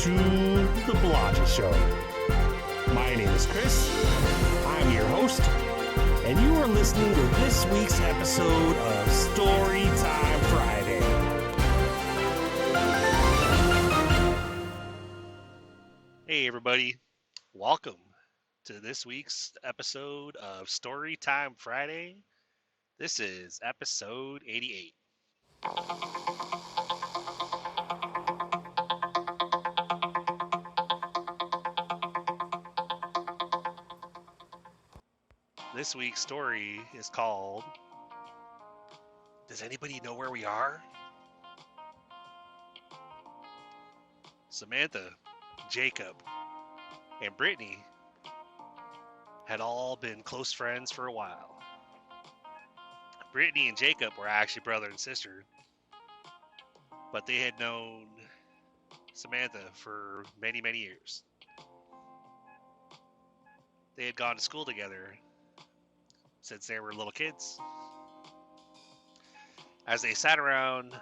to The Blotcha Show. My name is Chris. I'm your host, and you are listening to this week's episode of Storytime Friday. Hey everybody, welcome to this week's episode of Storytime Friday. This is episode 88. This week's story is called, Does Anybody Know Where We Are? Samantha, Jacob, and Brittany had all been close friends for a while. Brittany and Jacob were actually brother and sister, but they had known Samantha for many, many years. They had gone to school together since they were little kids. As they sat around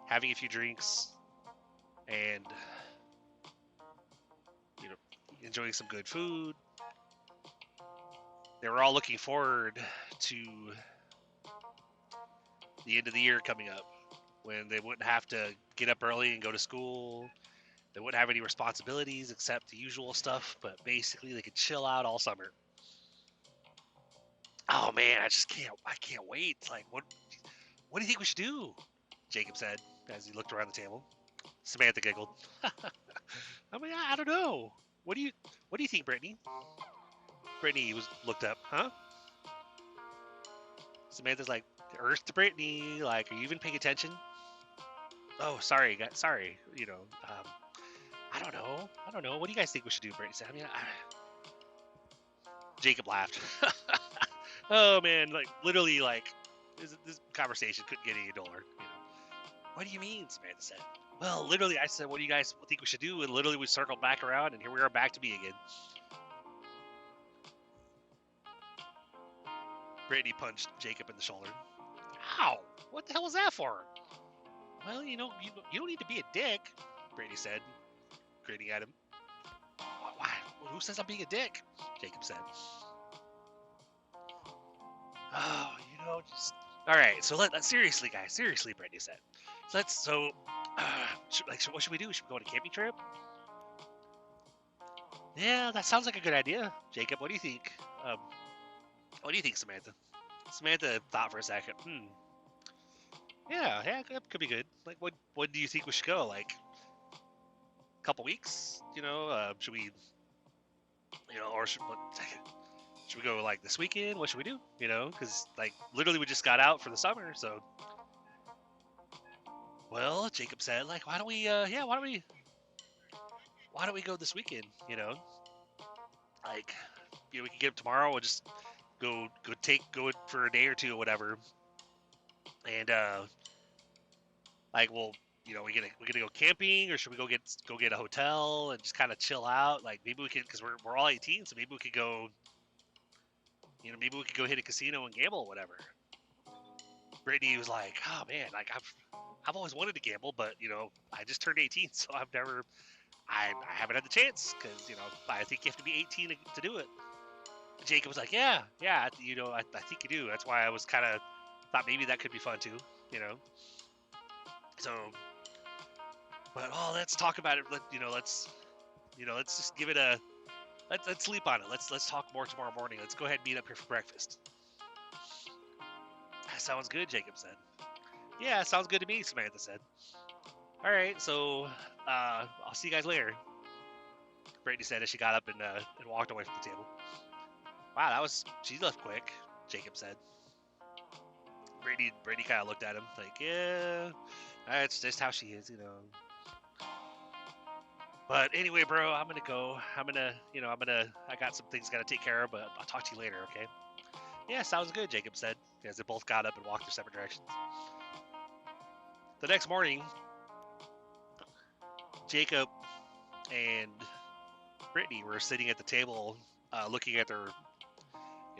having a few drinks and enjoying some good food, they were all looking forward to the end of the year coming up, when they wouldn't have to get up early and go to school. They wouldn't have any responsibilities except the usual stuff, but basically they could chill out all summer. Oh man, I can't wait. Like, what do you think we should do? Jacob said as he looked around the table. Samantha giggled. I don't know. What do you think, Brittany? Brittany looked up. Huh? Samantha's like, Earth to Brittany. Like, are you even paying attention? Oh, sorry. I don't know. What do you guys think we should do, Brittany said. Jacob laughed. Oh man, like literally, like this conversation couldn't get any duller. What do you mean? Samantha said. Well, literally, I said, what do you guys think we should do? And literally, we circled back around, and here we are back to me again. Brittany punched Jacob in the shoulder. Ow! What the hell was that for? Well, you don't need to be a dick, Brittany said, grinning at him. Why? Who says I'm being a dick? Jacob said. Oh, just... All right, so seriously, guys, seriously, Brittany said. What should we do? Should we go on a camping trip? Yeah, that sounds like a good idea. Jacob, what do you think? What do you think, Samantha? Samantha thought for a second. Yeah, that could be good. Like, when do you think we should go? Like, a couple weeks? Should we, or should we go like this weekend? What should we do? Because like literally we just got out for the summer, so. Well, Jacob said, like, why don't we go this weekend? Like, we can get up tomorrow. We'll just go for a day or two or whatever, and like we gonna go camping, or should we go get a hotel and just kind of chill out? Like maybe we could, because we're all 18, so maybe we could go. Maybe we could go hit a casino and gamble or whatever. Brittany was like, oh man, like I've always wanted to gamble, but I just turned 18, so I haven't had the chance, because I think you have to be 18 to do it. Jacob was like, yeah, I think you do. That's why I was kind of thought maybe that could be fun too, So, but let's talk about it. Let's just give it a. Let's sleep on it. Let's talk more tomorrow morning. Let's go ahead and meet up here for breakfast. That sounds good, Jacob said. Yeah, sounds good to me, Samantha said. All right, so I'll see you guys later, Brittany said as she got up and walked away from the table. Wow, she left quick, Jacob said. Brittany kind of looked at him like, yeah, that's just how she is, But anyway, bro, I'm gonna go. I got some things I gotta take care of, but I'll talk to you later, okay? Yeah, sounds good, Jacob said, as they both got up and walked their separate directions. The next morning, Jacob and Brittany were sitting at the table, looking at their,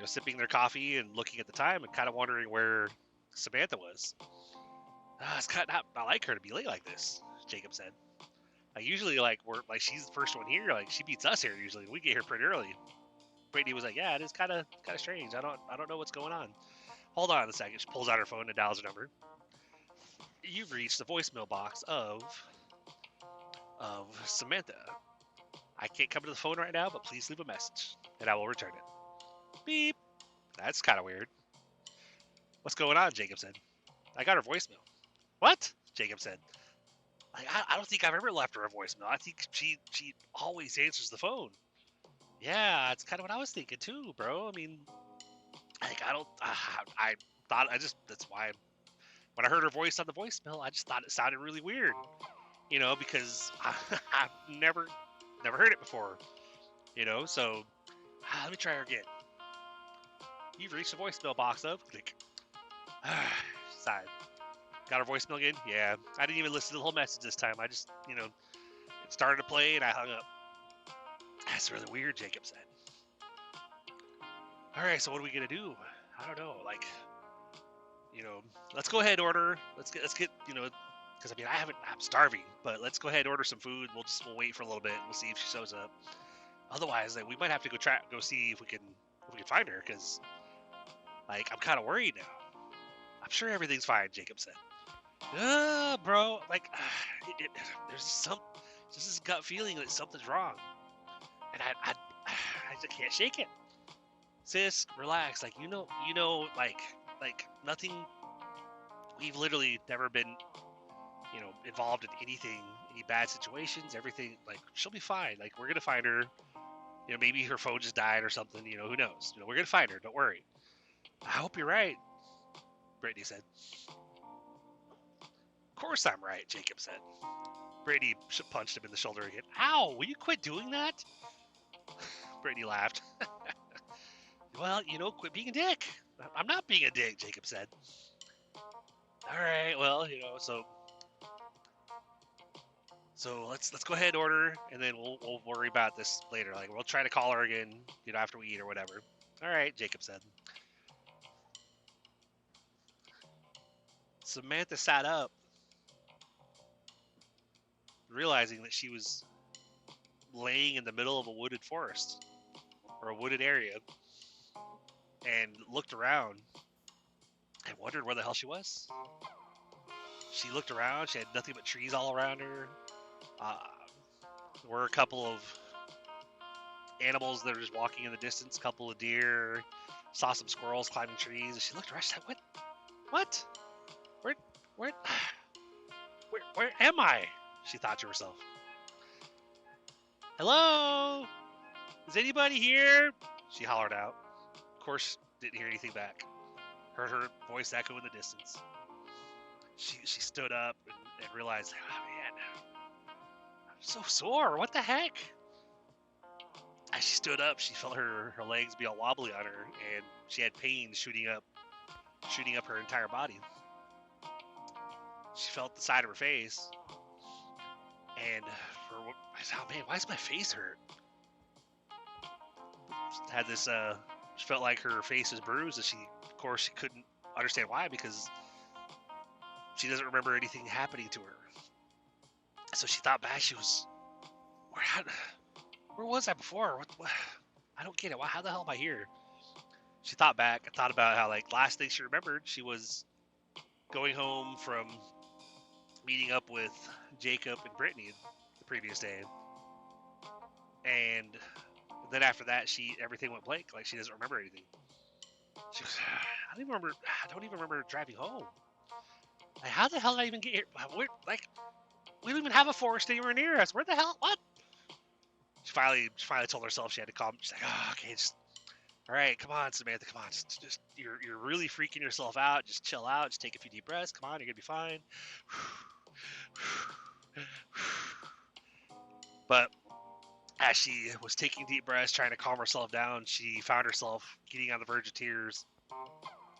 sipping their coffee and looking at the time and kind of wondering where Samantha was. It's kind of not like her to be late like this, Jacob said. Like usually, like we're like she's the first one here. Like she beats us here usually. We get here pretty early. Brittany was like, "Yeah, it is kind of strange. I don't know what's going on." Hold on a second. She pulls out her phone and dials her number. You've reached the voicemail box of Samantha. I can't come to the phone right now, but please leave a message and I will return it. Beep. That's kind of weird. What's going on? Jacob said. I got her voicemail. What? Jacob said. I don't think I've ever left her a voicemail. I think she always answers the phone. Yeah, it's kind of what I was thinking too, bro. I mean, like I don't. I thought that's why when I heard her voice on the voicemail, I just thought it sounded really weird. You know, because I've never heard it before. You know, so let me try her again. You've reached the voicemail box of click. Sighed. Got her voicemail again? Yeah. I didn't even listen to the whole message this time. I just, it started to play and I hung up. That's really weird, Jacob said. All right, so what are we gonna do? I don't know. Like, let's go ahead and order. Let's get, because I'm starving. But let's go ahead and order some food. We'll wait for a little bit. We'll see if she shows up. Otherwise, we might have to go see if we can find her. Because, like, I'm kind of worried now. I'm sure everything's fine, Jacob said. Bro, like, there's just this gut feeling that something's wrong, and I just can't shake it. Sis, relax. Like, like nothing. We've literally never been, involved in anything, any bad situations. Everything, like, she'll be fine. Like, we're gonna find her. Maybe her phone just died or something. Who knows? We're gonna find her. Don't worry. I hope you're right, Brittany said. Of course I'm right, Jacob said. Brittany punched him in the shoulder again. Ow, will you quit doing that? Brittany laughed. Well, quit being a dick. I'm not being a dick, Jacob said. All right, well, so let's go ahead and order, and then we'll worry about this later. Like, we'll try to call her again, after we eat or whatever. All right, Jacob said. Samantha sat up, realizing that she was laying in the middle of a wooded forest or a wooded area, and looked around and wondered where the hell she was. She looked around. She had nothing but trees all around her. There were a couple of animals that were just walking in the distance, a couple of deer, saw some squirrels climbing trees, and she looked around. She said, what? Where am I? She thought to herself. Hello? Is anybody here? She hollered out. Of course, didn't hear anything back. Heard her voice echo in the distance. She stood up and realized, oh man, I'm so sore. What the heck? As she stood up, she felt her legs be all wobbly on her, and she had pain shooting up her entire body. She felt the side of her face, and I said, oh man, why does my face hurt? She had this, she felt like her face was bruised, and she couldn't understand why, because she doesn't remember anything happening to her. So she thought back. She was, where was I before? What? I don't get it. How the hell am I here? She thought back and thought about how, like, last thing she remembered, she was going home from meeting up with Jacob and Brittany the previous day. And then after that, everything went blank. Like, she doesn't remember anything. She goes, I don't even remember driving home. Like, how the hell did I even get here? We don't even have a forest anywhere near us. Where the hell? What? She finally told herself she had to calm. She's like, oh, okay, all right, come on, Samantha, come on. Just you're really freaking yourself out. Just chill out. Just take a few deep breaths. Come on, you're gonna be fine. But as she was taking deep breaths, trying to calm herself down, she found herself getting on the verge of tears,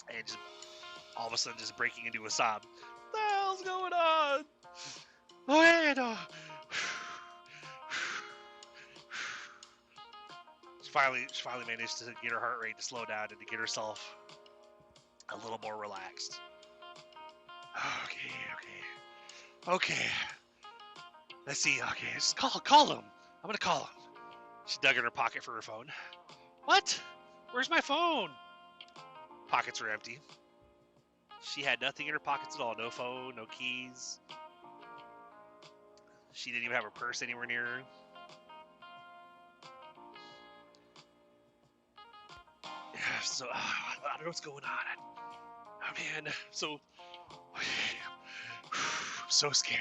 and just all of a sudden just breaking into a sob. What the hell's going on? She finally managed to get her heart rate to slow down and to get herself a little more relaxed. Okay. Let's see. Okay, just call him. I'm gonna call him. She dug in her pocket for her phone. What? Where's my phone? Pockets were empty. She had nothing in her pockets at all. No phone, no keys. She didn't even have her purse anywhere near her. So I don't know what's going on. Oh man, so so scared.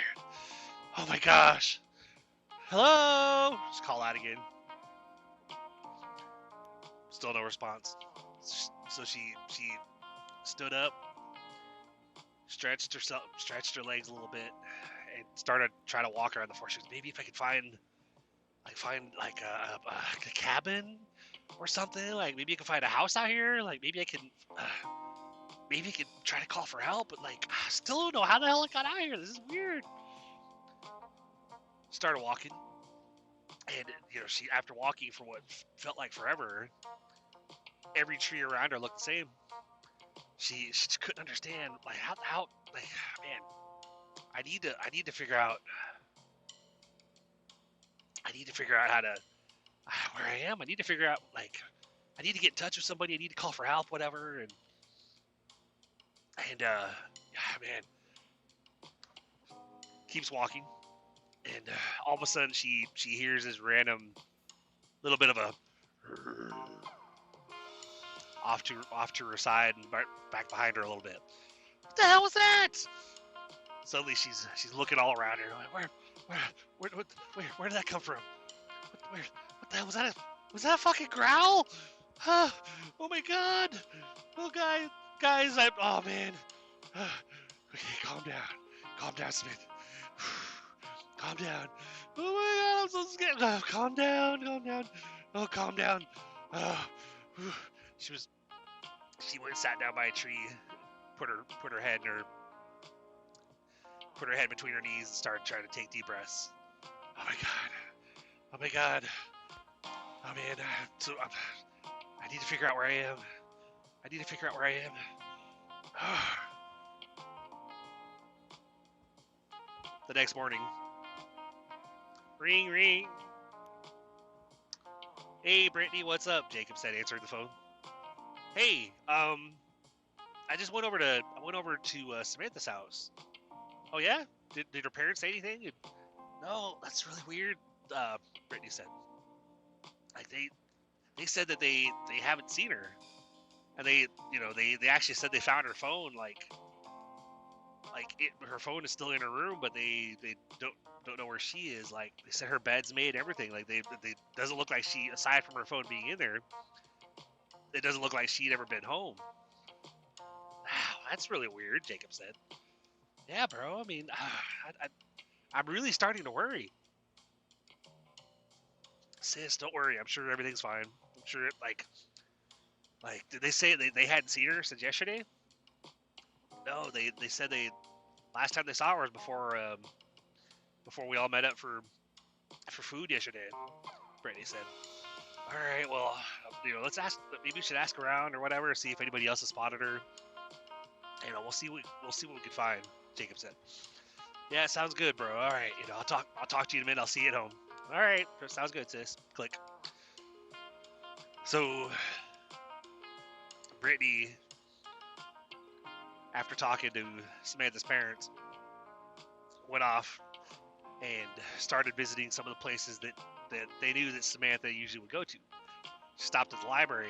Oh my gosh. Hello? Just call out again. Still no response. So she stood up, stretched her legs a little bit, and started trying to walk around the floor. She goes, maybe if I could find like a cabin or something. Like maybe I could find a house out here. Like maybe I could try to call for help. But like, I still don't know how the hell I got out here. This is weird. Started walking, and she, after walking for what felt like forever, every tree around her looked the same. She just couldn't understand, like, how like, man, I need to figure out how to where I am. I need to figure out, like, I need to get in touch with somebody. I need to call for help, whatever. And yeah, man, keeps walking, and all of a sudden she hears this random little bit of a off to her side and back behind her a little bit. What the hell was that? Suddenly she's looking all around her, like, where did that come from? What the hell was that? Was that a fucking growl? Oh my god! Oh guys, oh man. Okay, calm down, Smith. Calm down. Oh my god, I'm so scared. Oh, calm down. Oh, calm down. Oh, she went and sat down by a tree, put her head between her knees, and started trying to take deep breaths. Oh my god. Oh man, I need to figure out where I am. The next morning, ring. Hey Brittany, what's up? Jacob said, answering the phone. Hey, I just went over to Samantha's house. Oh yeah? Did her parents say anything? No, that's really weird. Brittany said. Like they said that they haven't seen her, and they actually said they found her phone. Her phone is still in her room, but they don't know where she is. Like they said her bed's made, everything. Like they doesn't look like she, aside from her phone being in there, it doesn't look like she'd ever been home. Wow, that's really weird, Jacob said. Yeah, bro. I mean, I'm really starting to worry. Sis, don't worry. I'm sure everything's fine. I'm sure like did they say they hadn't seen her since yesterday? No, they said last time they saw her was before we all met up for food yesterday. Brittany said. All right, well, let's ask. Maybe we should ask around or whatever, see if anybody else has spotted her. We'll see what we can find. Jacob said. Yeah, sounds good, bro. All right, I'll talk to you in a minute. I'll see you at home. All right, sounds good, sis. Click. So, Brittany, after talking to Samantha's parents, went off and started visiting some of the places that they knew that Samantha usually would go to. She stopped at the library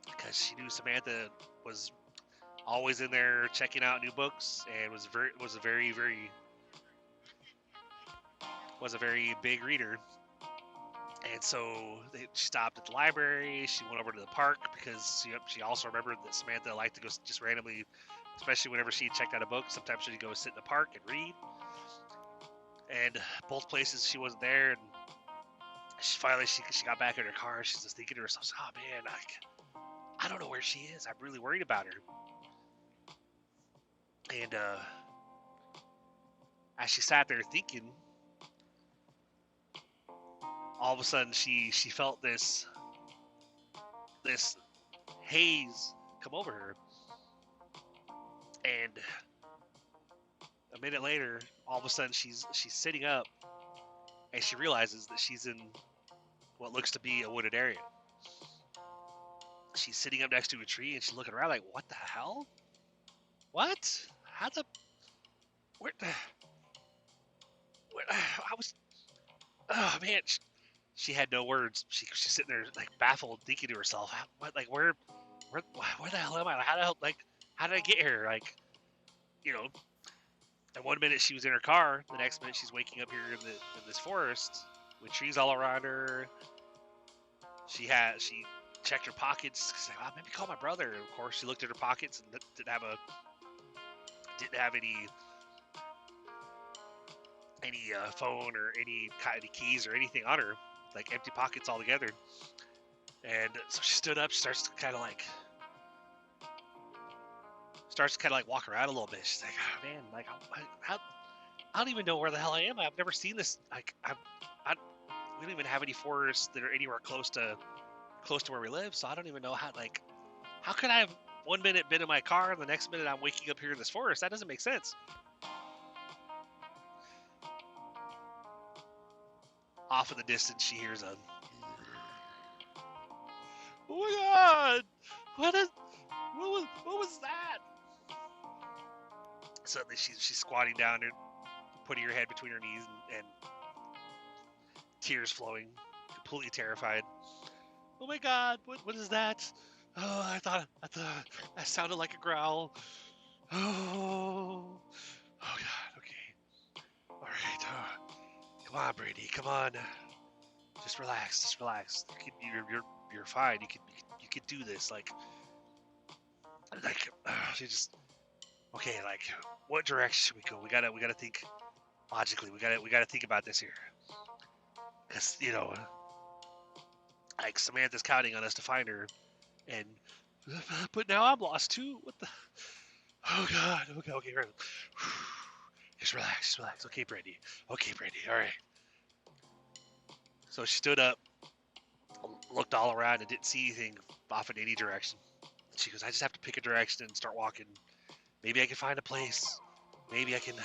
because she knew Samantha was always in there checking out new books and was a very big reader. And so she stopped at the library. She went over to the park because she also remembered that Samantha liked to go just randomly, especially whenever she checked out a book. Sometimes she'd go sit in the park and read. And both places she wasn't there. And she got back in her car. And she's just thinking to herself, "Oh man, I don't know where she is. I'm really worried about her." And as she sat there thinking, all of a sudden she felt this haze come over her, and minute later, all of a sudden she's sitting up, and she realizes that she's in what looks to be a wooded area. She's sitting up next to a tree, and she's looking around like, what the hell? What? How the... Where... I was... Oh, man. She had no words. She's sitting there, like, baffled, thinking to herself, what, like, where the hell am I? How did I get here? Like, you know, and one minute she was in her car, the next minute she's waking up here in this forest with trees all around her. She checked her pockets. She's like, oh, maybe call my brother. And of course, she looked at her pockets and didn't have any phone or any keys or anything on her, like empty pockets altogether. And so she stood up. She starts to kind of like walk around a little bit. She's like, oh, man, like I don't even know where the hell I am. I've never seen this. Like we don't even have any forests that are anywhere close to where we live. So I don't even know how could I have one minute been in my car and the next minute I'm waking up here in this forest? That doesn't make sense. Off in the distance, she hears a, oh my God, what was that? Suddenly she's squatting down and putting her head between her knees and tears flowing, completely terrified. Oh my God, what is that? Oh, I thought that sounded like a growl. Oh God, okay, all right. Come on, Brady, come on. Just relax. You're fine. You could do this. She just, okay. Like, what direction should we go? We gotta think logically. We gotta think about this here. Cause like Samantha's counting on us to find her, but now I'm lost too. What the? Oh God. Okay. Right. Just relax. Okay, Brady. All right. So she stood up, looked all around, and didn't see anything off in any direction. She goes, I just have to pick a direction and start walking. Maybe I can find a place. Maybe I can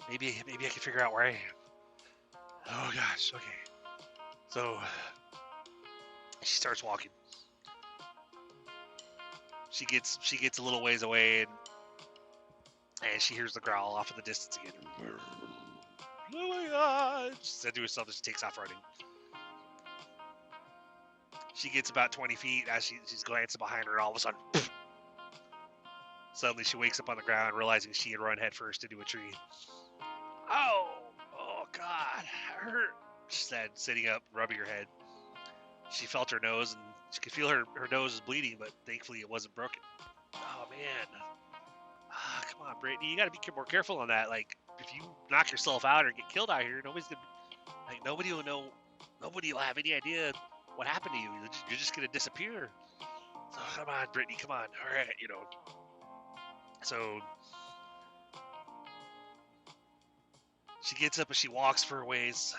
figure out where I am. Oh gosh, okay. So she starts walking. She gets a little ways away, and she hears the growl off in the distance again. Oh my God! She said to herself as she takes off running. She gets about 20 feet as she's glancing behind her, and all of a sudden, suddenly she wakes up on the ground, realizing she had run headfirst into a tree. Oh God, that hurt, she said, sitting up, rubbing her head. She felt her nose, and she could feel her nose was bleeding, but thankfully it wasn't broken. Oh man. Come on, Brittany, you gotta be more careful on that. Like, if you knock yourself out or get killed out here, nobody will know. Nobody will have any idea what happened to you. You're just gonna disappear. So come on, Brittany, come on. All right, So she gets up and she walks for a ways,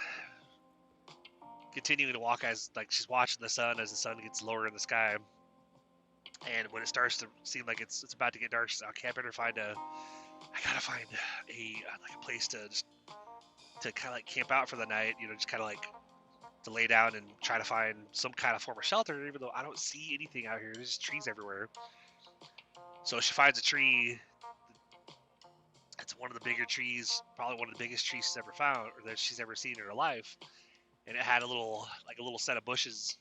continuing to walk as she's watching the sun as the sun gets lower in the sky. And when it starts to seem like it's about to get dark, she's like, okay, I gotta find a place to kind of like camp out for the night, just kind of like to lay down and try to find some kind of form of shelter, even though I don't see anything out here. There's just trees everywhere. So she finds a tree. It's one of the bigger trees, probably one of the biggest trees she's ever found or that she's ever seen in her life. And it had a little set of bushes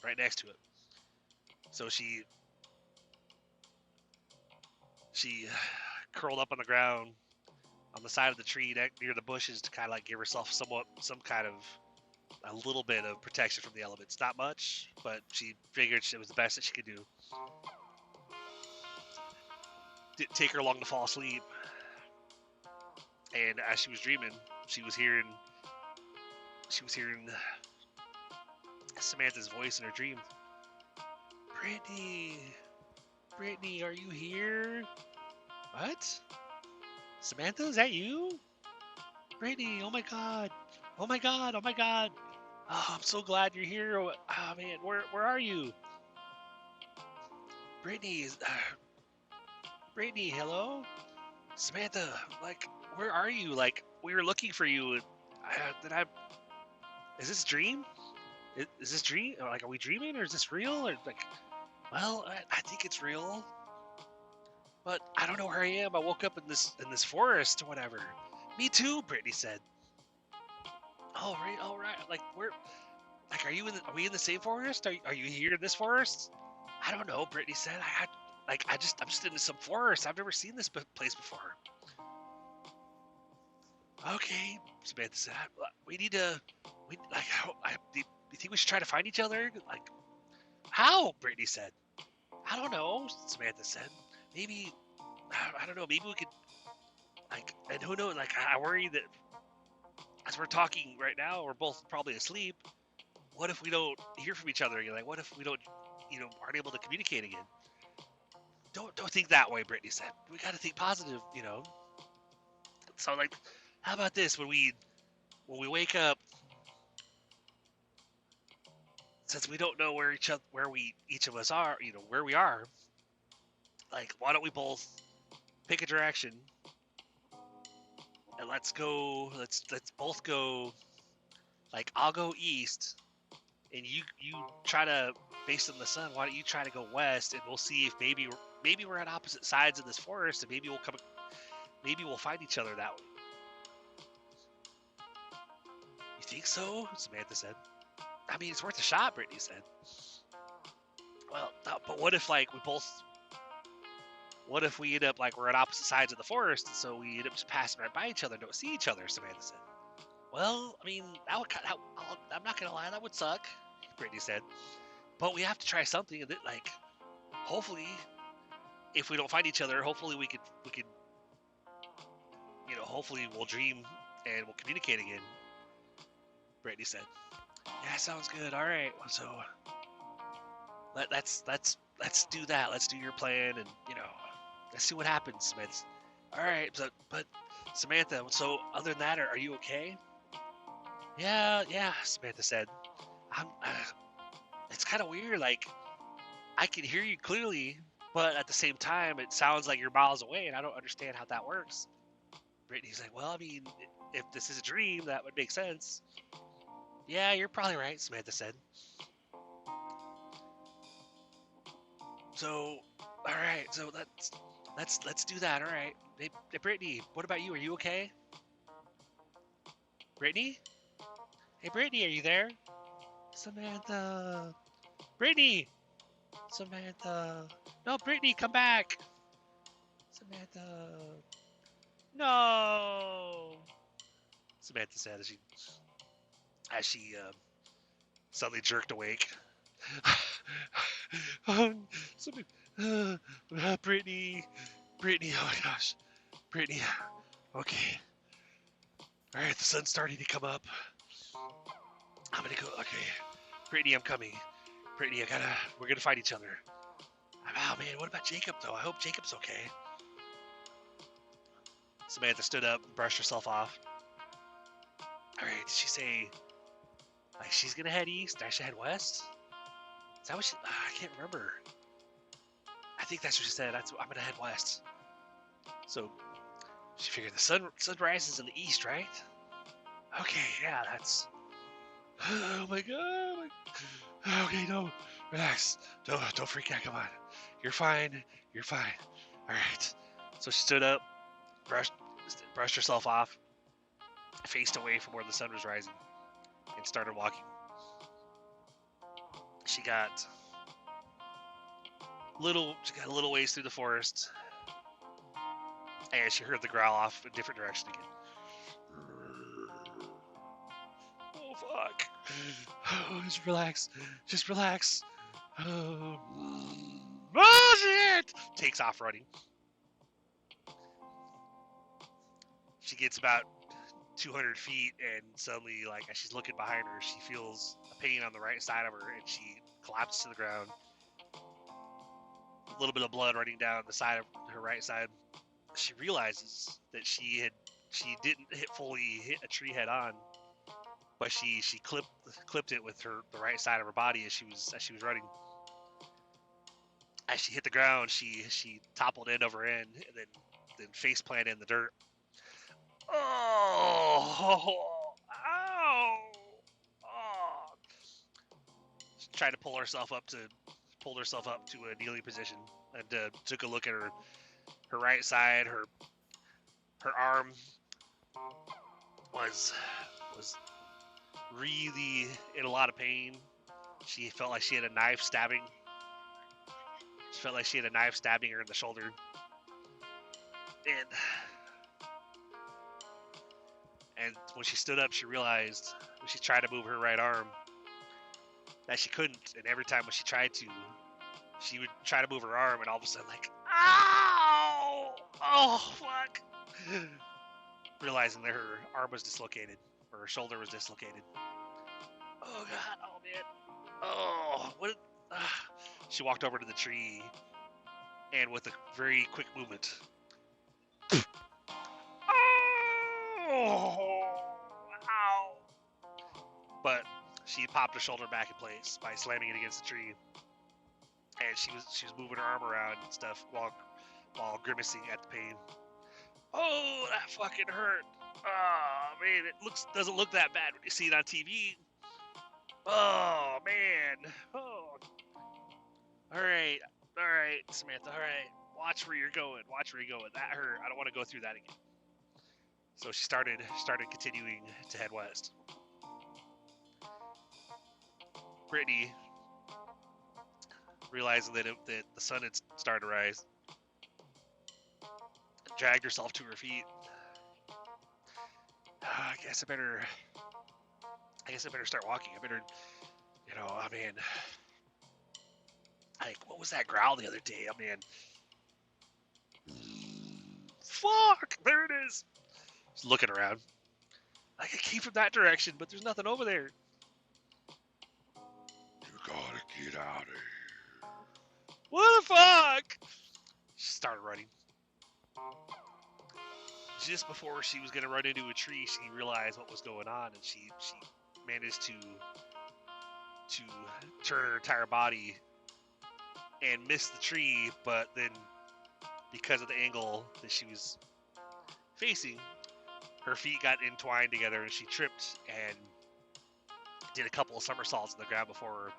right next to it. So she curled up on the ground on the side of the tree near the bushes to kind of like give herself a little bit of protection from the elements. Not much, but she figured it was the best that she could do. Didn't take her long to fall asleep. And as she was dreaming, she was hearing Samantha's voice in her dream. Brittany, are you here? What? Samantha, is that you? Brittany, oh my God. Oh, I'm so glad you're here. Oh man, where are you? Brittany, hello? Samantha, like, where are you? Like, we were looking for you. Is this a dream? Is this dream? Like, are we dreaming or is this real? Or like, well, I think it's real, but I don't know where I am. I woke up in this forest or whatever. Me too, Brittany said. Oh, right, all right. Like, like, are we in the same forest? Are you here in this forest? I don't know, Brittany said. I'm just in some forest. I've never seen this place before. Okay, Samantha said. We need to, you think we should try to find each other? Like, how? Brittany said. I don't know, Samantha said. Maybe, I don't know, maybe we could, like, and who knows, like, I worry that as we're talking right now, we're both probably asleep. What if we don't hear from each other again? Like, what if we don't, aren't able to communicate again? Don't think that way, Brittany said. We got to think positive. So, like, how about this? When we wake up, since we don't know where each of us are, where we are, like, why don't we both pick a direction and let's both go. Like, I'll go east, and you try to, based on the sun, why don't you try to go west, and we'll see if maybe we're on opposite sides of this forest, and maybe we'll find each other that way. You think so? Samantha said. I mean, it's worth a shot, Brittany said. Well, but what if, like, what if we end up, like, we're on opposite sides of the forest, and so we end up just passing right by each other and don't see each other, Samantha said. Well, I mean, I'm not gonna lie, that would suck, Brittany said. But we have to try something, and like, hopefully, if we don't find each other, hopefully we could, hopefully we'll dream and we'll communicate again. Brittany said. Yeah, sounds good. All right, so let's do that. Let's do your plan, and let's see what happens, Smith. All right, but Samantha. So other than that, are you okay? Yeah, Samantha said. It's kind of weird. Like, I can hear you clearly, but at the same time, it sounds like you're miles away, and I don't understand how that works. Brittany's like, well, I mean, if this is a dream, that would make sense. Yeah, you're probably right, Samantha said. So, all right, so let's do that. All right, hey, Brittany, what about you? Are you okay? Brittany? Hey, Brittany, are you there? Samantha. Brittany. Samantha. No, Brittany, come back. Samantha. No. Samantha said as she suddenly jerked awake. Brittany, oh my gosh, Brittany, okay. All right, the sun's starting to come up. I'm gonna go. Okay, Brittany, I'm coming. Brittany, we're gonna fight each other. Oh man, what about Jacob though? I hope Jacob's okay. Samantha stood up, brushed herself off. All right, did she say like she's gonna head east? Did I should head west? Is that what she? I can't remember. I think that's what she said. I'm gonna head west. So she figured the sun rises in the east, right? Okay, yeah, that's. Oh my god. Okay, no, relax. Don't freak out. Come on, you're fine. You're fine. All right. So she stood up, brushed herself off, faced away from where the sun was rising, and started walking. She got a little ways through the forest, and she heard the growl off in a different direction again. Oh fuck! Oh, just relax. Oh shit! Takes off running. She gets about 200 feet, and suddenly, like, as she's looking behind her, she feels a pain on the right side of her, and she collapses to the ground. A little bit of blood running down the side of her right side. She realizes that she didn't fully hit a tree head on, but she clipped it with the right side of her body as she was running. As she hit the ground, she toppled end over end, and then then face planted in the dirt. Oh, ow, oh. She tried to pull herself up to a kneeling position, and took a look at her right side. Her arm was really in a lot of pain. She felt like she had a knife stabbing. She felt like she had a knife stabbing her in the shoulder. And when she stood up, she realized when she tried to move her right arm that she couldn't. And every time when she tried to, she would try to move her arm, and all of a sudden, like, ow! Oh, fuck! Realizing that her arm was dislocated, or her shoulder was dislocated. Oh, God. Oh, man. Oh, what? She walked over to the tree, and with a very quick movement, oh, ow! But she popped her shoulder back in place by slamming it against the tree, and she was moving her arm around and stuff while grimacing at the pain. Oh, that fucking hurt. Oh, man, it doesn't look that bad when you see it on TV. Oh, man. Oh. All right, Samantha. All right, watch where you're going. That hurt. I don't want to go through that again. So she started continuing to head west. Brittany, realizing that the sun had started to rise, dragged herself to her feet. I guess I better start walking. I better, I mean, like, what was that growl the other day? I mean, fuck, there it is. Just looking around. Like, I came from that direction, but there's nothing over there. You gotta get out of here. What the fuck? She started running. Just before she was gonna run into a tree, she realized what was going on, and she managed to turn her entire body and miss the tree, but then because of the angle that she was facing, her feet got entwined together and she tripped and did a couple of somersaults on the ground before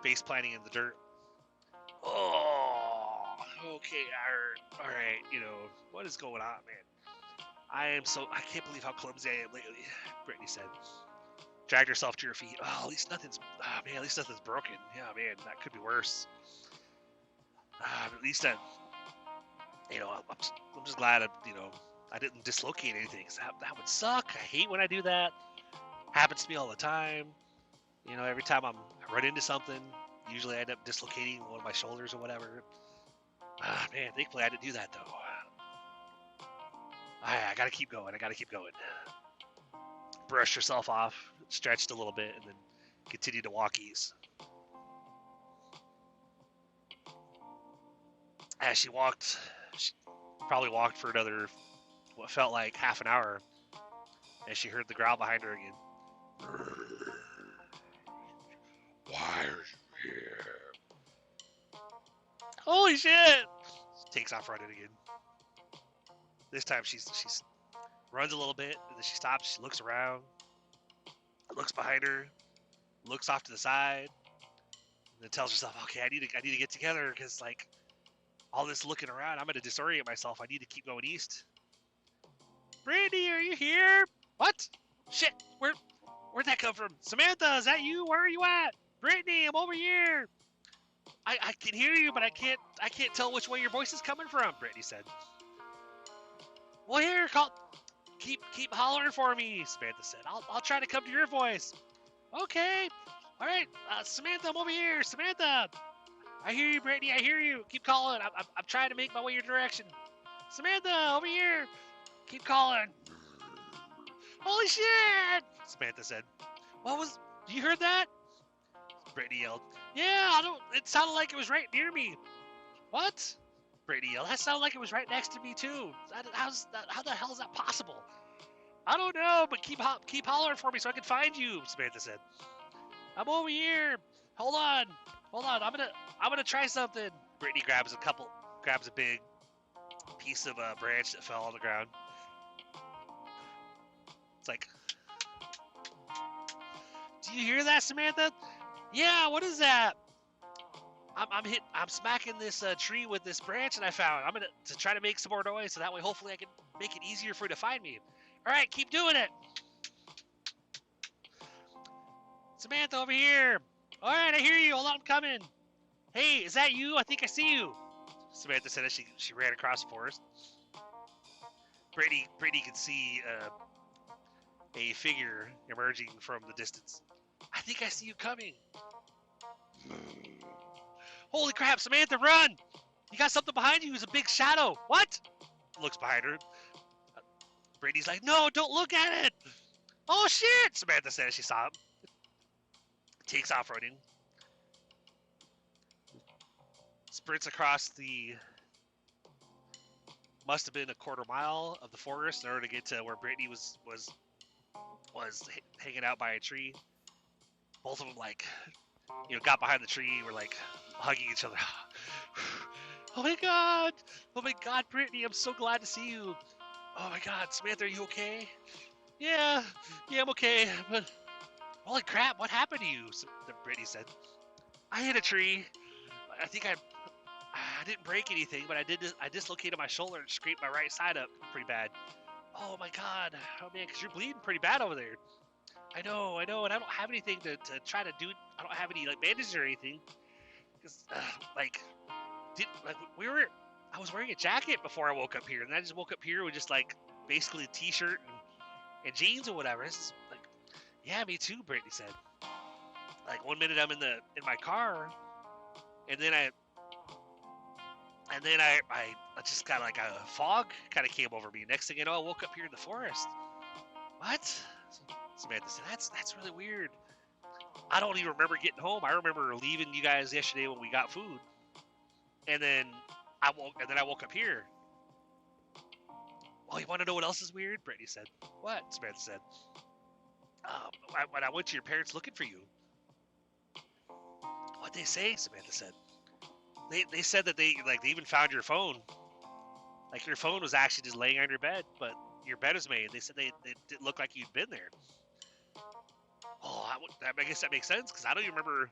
face planting in the dirt. Oh, okay, I hurt. All right, what is going on, man? I can't believe how clumsy I am lately, Brittany said. Dragged herself to her feet. Oh, at least nothing's broken. Yeah, man, that could be worse. At least I'm just glad I didn't dislocate anything. That would suck. I hate when I do that. Happens to me all the time. Every time I run into something, usually I end up dislocating one of my shoulders or whatever. Man, thankfully I didn't do that though. I gotta keep going. Brushed herself off, stretched a little bit, and then continued to walk ease. As she walked, she probably walked for another, what felt like half an hour, as she heard the growl behind her again. Why are you here? Holy shit! She takes off running again. This time she's runs a little bit, and then she stops. She looks around, looks behind her, looks off to the side, and then tells herself, "Okay, I need to get together because like all this looking around, I'm gonna disorient myself. I need to keep going east." Brittany, are you here? What? Shit! Where'd that come from? Samantha, is that you? Where are you at? Brittany, I'm over here. I can hear you, but I can't tell which way your voice is coming from. Brittany said. Well, here, keep hollering for me, Samantha said. I'll try to come to your voice. Okay. All right, Samantha, I'm over here. Samantha, I hear you, Brittany. I hear you. Keep calling. I'm trying to make my way your direction. Samantha, over here. Keep calling. Holy shit! Samantha said. You heard that? Brittany yelled. Yeah, it sounded like it was right near me. What? Brittany yelled. That sounded like it was right next to me too. How the hell is that possible? I don't know, but keep hollering for me so I can find you, Samantha said. I'm over here. Hold on. I'm gonna try something. Brittany grabs a big piece of branch that fell on the ground. It's like, do you hear that, Samantha? Yeah, what is that? I'm smacking this tree with this branch that I found. I'm gonna to try to make some more noise, so that way hopefully I can make it easier for you to find me. All right, keep doing it. Samantha, over here. All right, I hear you. Hold on, I'm coming. Hey, is that you? I think I see you. Samantha said as she ran across the forest. Brady could see a figure emerging from the distance. I think I see you coming. Holy crap, Samantha, run! You got something behind you. It's a big shadow. What? Looks behind her. Brady's like, no, don't look at it. Oh, shit, Samantha said as she saw him. Takes off running. Sprints across the, must have been a quarter mile of the forest in order to get to where Brittany was hanging out by a tree. Both of them, like, you know, got behind the tree, were like hugging each other. Oh my god, Brittany, I'm so glad to see you. Oh my god, Samantha, are you okay? Yeah, I'm okay, but holy crap, what happened to you? Brittany said. I hit a tree. I think I didn't break anything, but I dislocated my shoulder and scraped my right side up pretty bad. Oh my god, oh man, because you're bleeding pretty bad over there. I know, and I don't have anything to try to do. I don't have any like bandages or anything. Cause I was wearing a jacket before I woke up here, and I just woke up here with just like basically a t-shirt and jeans or whatever. This is like, yeah, me too. Brittany said. Like 1 minute I'm in my car, and then I just got like a fog kind of came over me. Next thing you know, I woke up here in the forest. What? Samantha said, that's really weird. I don't even remember getting home. I remember leaving you guys yesterday when we got food, and then I woke up here. Well, you want to know what else is weird? Brittany said. What? Samantha said. When I went to your parents looking for you. What'd they say? Samantha said. They said that they even found your phone. Like your phone was actually just laying on your bed, but your bed is made. They said they didn't look like you'd been there. Oh, I guess that makes sense because I don't even remember.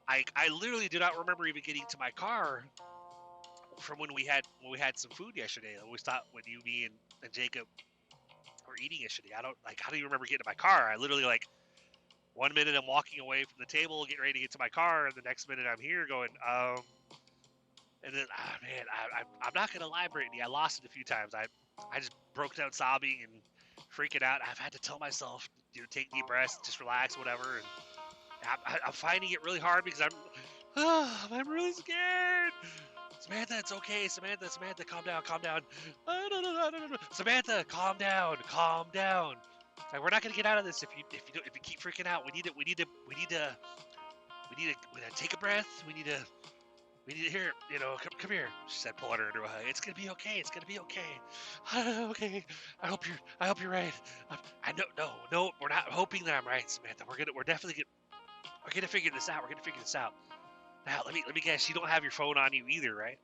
I literally do not remember even getting to my car from when we had some food yesterday. I always thought when you, me, and Jacob were eating yesterday. I don't even remember getting to my car. I literally 1 minute I'm walking away from the table, getting ready to get to my car, and the next minute I'm here going, and then, man, I'm not gonna lie, Brittany, I lost it a few times. I just broke down sobbing and freaking out. I've had to tell myself, take deep breaths, just relax, whatever. And I'm finding it really hard because I'm really scared. Samantha, it's okay. Samantha, calm down. Samantha, calm down. Like, we're not gonna get out of this if you keep freaking out. We need to take a breath. We need to hear, come here. She said, pulling her into a hug. It's gonna be okay. Okay. I hope you're right. I know. No, we're not hoping that I'm right, Samantha. We're gonna figure this out. Now, let me guess. You don't have your phone on you either, right?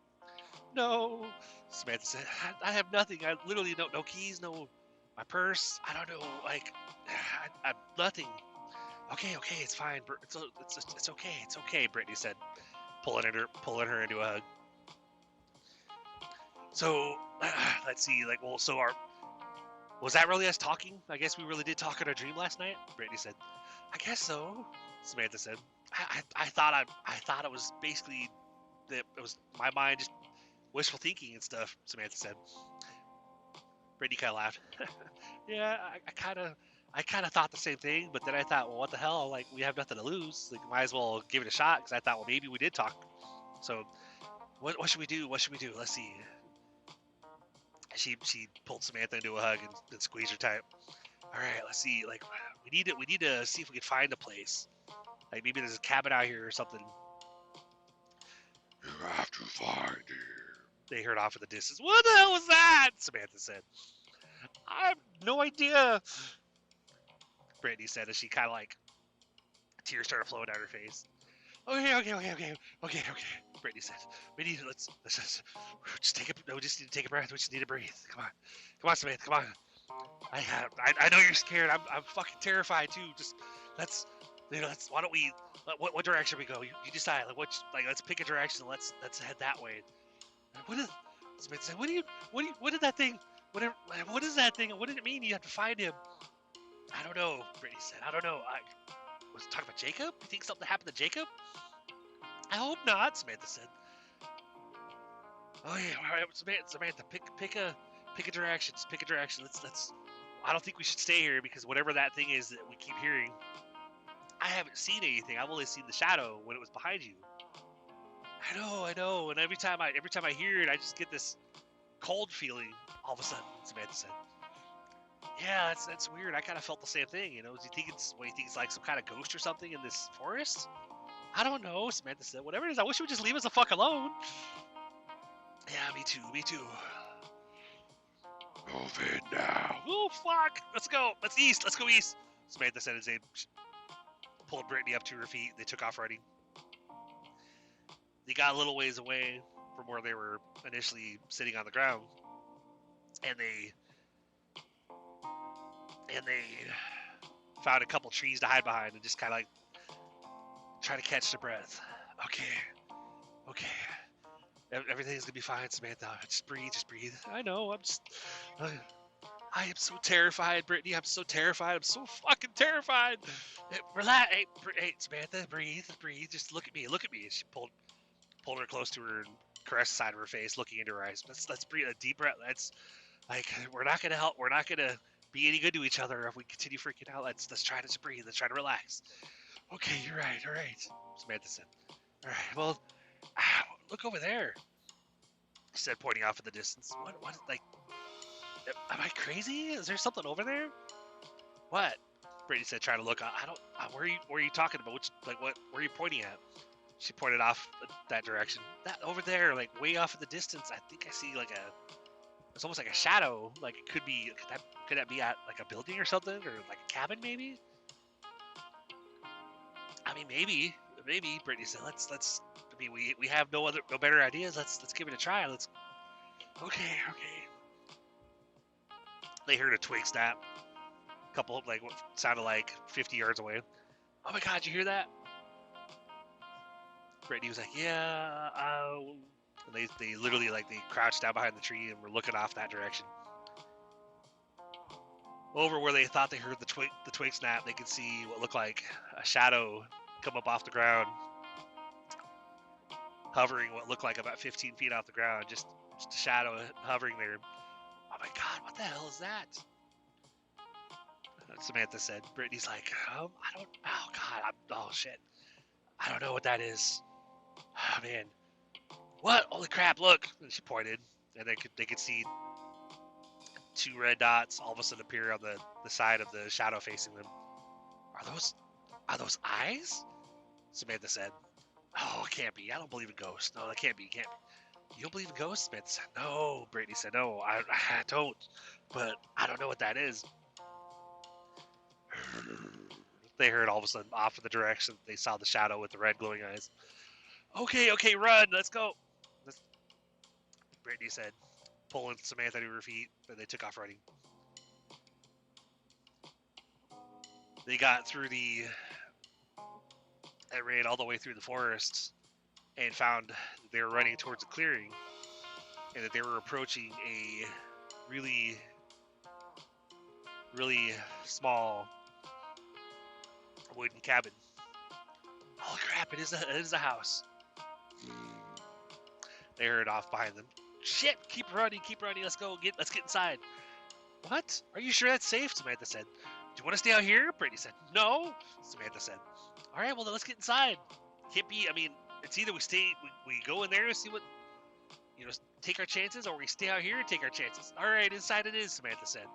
No, Samantha said. I have nothing. I literally no keys, no my purse. I don't know. I nothing. Okay, it's fine. It's okay. Brittany said, pulling her into a hug. So let's see. Was that really us talking? I guess we really did talk in our dream last night. Brittany said, I guess so. Samantha said, I thought it was basically that it was my mind just wishful thinking and stuff. Samantha said. Brittany kind of laughed. Yeah, I kind of thought the same thing, but then I thought, well, what the hell? Like, we have nothing to lose. Like, might as well give it a shot. Because I thought, well, maybe we did talk. So, what should we do? Let's see. She pulled Samantha into a hug and squeezed her tight. All right, let's see. Like, we need to see if we can find a place. Like, maybe there's a cabin out here or something. You have to find it. They heard off in the distance. What the hell was that? Samantha said. I have no idea. Brittany said as she kind of tears started flowing down her face. Okay. Brittany said. Let's just take a, no, we just need to take a breath. We just need to breathe. Come on, Samantha, come on. I know you're scared. I'm fucking terrified too. Just why don't we, what direction we go? You decide. Let's pick a direction. Let's head that way. Samantha said, what did that thing, what is that thing? What did it mean? You have to find him. I don't know, Brittany said. I don't know. Was it talking about Jacob? You think something happened to Jacob? I hope not, Samantha said. Oh yeah, all right, Samantha, pick a direction. Just pick a direction. Let's. I don't think we should stay here because whatever that thing is that we keep hearing, I haven't seen anything. I've only seen the shadow when it was behind you. I know. And every time I hear it, I just get this cold feeling. All of a sudden, Samantha said. Yeah, that's weird. I kind of felt the same thing. Do you think it's like some kind of ghost or something in this forest? I don't know, Samantha said. Whatever it is, I wish you would just leave us the fuck alone. Yeah, me too. Move in now. Oh, fuck. Let's go east. Samantha said as they pulled Brittany up to her feet. They took off running. They got a little ways away from where they were initially sitting on the ground. And they found a couple trees to hide behind and just kind of like try to catch their breath. Okay. Everything's gonna be fine, Samantha. Just breathe. I know. I am so terrified, Brittany. I'm so terrified. I'm so fucking terrified. Relax. Hey, Samantha, breathe. Just look at me. And she pulled her close to her and caressed the side of her face, looking into her eyes. Let's breathe a deep breath. We're not gonna help. We're not gonna be any good to each other if we continue freaking out. Let's try to just breathe. Let's try to relax. Okay, you're right. All right, Samantha said. All right. Well, look over there. She said, pointing off in the distance. What? Am I crazy? Is there something over there? What? Brittany said, trying to look. I don't. Where are you talking about? What? Where are you pointing at? She pointed off that direction. That over there, like way off in the distance. I think I see it's almost like a shadow. Like it could be. Could that be at like a building or something, or like a cabin maybe? I mean, maybe. Brittany said, let's. I mean, we have no better ideas. Let's give it a try. Okay. They heard a twig snap. A couple of what sounded like 50 yards away. Oh my God, you hear that? Brittany was like, yeah. And they literally they crouched down behind the tree and were looking off that direction. Over where they thought they heard the twig snap, they could see what looked like a shadow come up off the ground, hovering what looked like about 15 feet off the ground, just a shadow hovering there. Oh my God, what the hell is that? Samantha said. Brittany's like, I don't, oh God, oh shit. I don't know what that is. Oh man. What? Holy crap, look. And she pointed, and they could see two red dots all of a sudden appear on the side of the shadow facing them. Are those eyes? Samantha said. Oh, it can't be. I don't believe in ghosts. No, that can't be. You don't believe in ghosts? Samantha said. No. Brittany said, no, I don't. But I don't know what that is. They heard all of a sudden off in the direction. They saw the shadow with the red glowing eyes. Okay, run. Let's go. Brittany said, pulling Samantha to her feet, and they took off running. They got through they ran all the way through the forest and found they were running towards a clearing and that they were approaching a really, really small wooden cabin. Oh crap, it is a house. They heard off behind them. Shit, keep running, let's get inside. What? Are you sure that's safe? Samantha said. Do you want to stay out here? Brittany said. No, Samantha said. All right, well then let's get inside. Can't be, I mean, it's either we go in there and see what, take our chances, or we stay out here and take our chances. All right, inside it is, Samantha said.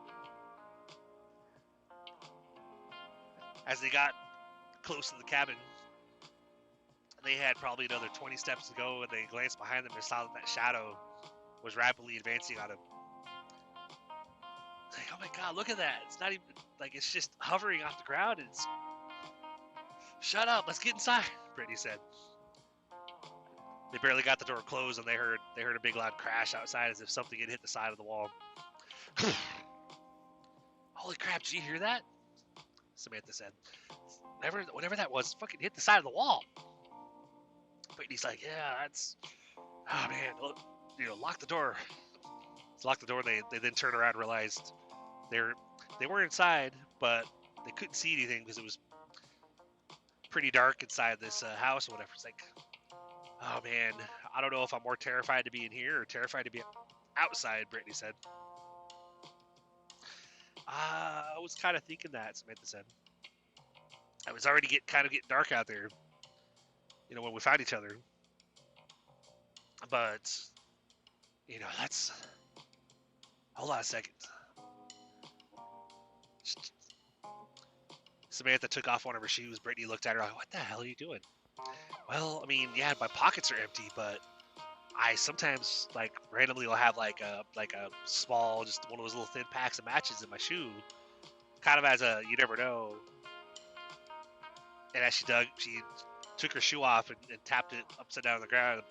As they got close to the cabin, they had probably another 20 steps to go, and they glanced behind them and saw that shadow was rapidly advancing on them. Like, oh my God, look at that. It's not even, it's just hovering off the ground. It's... Shut up, let's get inside, Brittany said. They barely got the door closed, and they heard a big loud crash outside, as if something had hit the side of the wall. Holy crap! Did you hear that? Samantha said. Whatever that was, fucking hit the side of the wall. Brittany's like, yeah, that's. Oh man, lock the door. So lock the door. They then turned around and realized they were inside, but they couldn't see anything because it was pretty dark inside this house or whatever. It's like, oh man, I don't know if I'm more terrified to be in here or terrified to be outside, Brittany said. I was kind of thinking that, Samantha said. It was already getting dark out there, when we found each other. But, that's... Hold on a second. Samantha took off one of her shoes. Brittany looked at her like, what the hell are you doing? Well, I mean, yeah, my pockets are empty, but I sometimes, randomly will have, like a small, just one of those little thin packs of matches in my shoe. Kind of as a, you never know. And as she took her shoe off and tapped it upside down on the ground.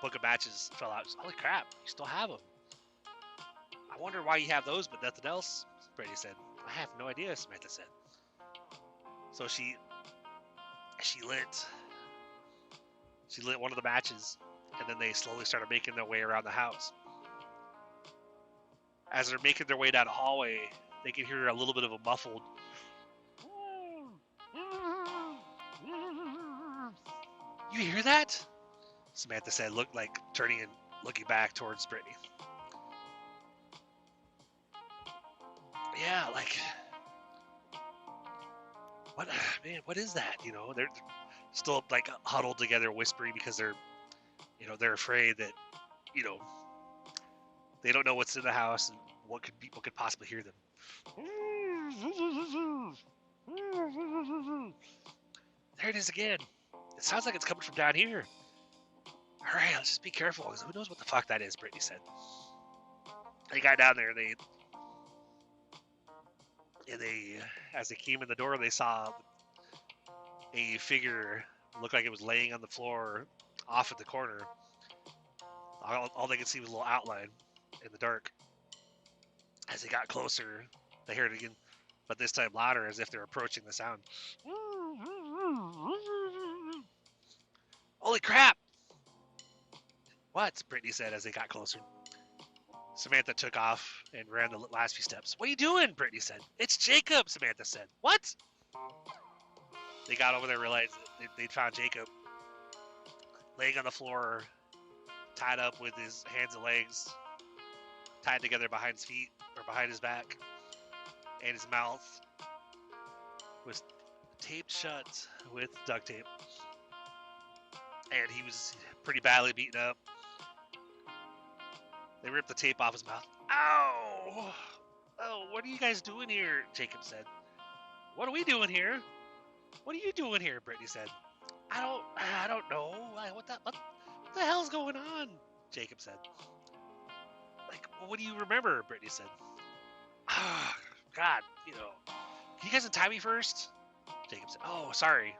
Book of matches fell out. Holy crap, you still have them. I wonder why you have those but nothing else, Brady said. I have no idea, Samantha said. So she lit one of the matches, and then they slowly started making their way around the house. As they're making their way down a hallway, they can hear a little bit of a muffled You hear that? Samantha said, turning and looking back towards Brittany. Yeah, what is that? They're still huddled together, whispering because they're afraid that, they don't know what's in the house and what could possibly hear them. There it is again. It sounds like it's coming from down here. All right, let's just be careful, because who knows what the fuck that is, Brittany said. They got down there, and as they came in the door, they saw a figure look like it was laying on the floor off at the corner. All they could see was a little outline in the dark. As they got closer, they heard it again, but this time louder, as if they're approaching the sound. Holy crap! What? Brittany said as they got closer. Samantha took off and ran the last few steps. What are you doing? Brittany said. It's Jacob, Samantha said. What? They got over there and realized they'd found Jacob laying on the floor, tied up with his hands and legs, tied together behind his feet, or behind his back, and his mouth was taped shut with duct tape. And he was pretty badly beaten up. They ripped the tape off his mouth. Ow! Oh, what are you guys doing here? Jacob said. What are we doing here? What are you doing here? Brittany said. I don't know. What the hell's going on? Jacob said. What do you remember? Brittany said. Ah, God, can you guys untie me first? Jacob said. Oh, sorry.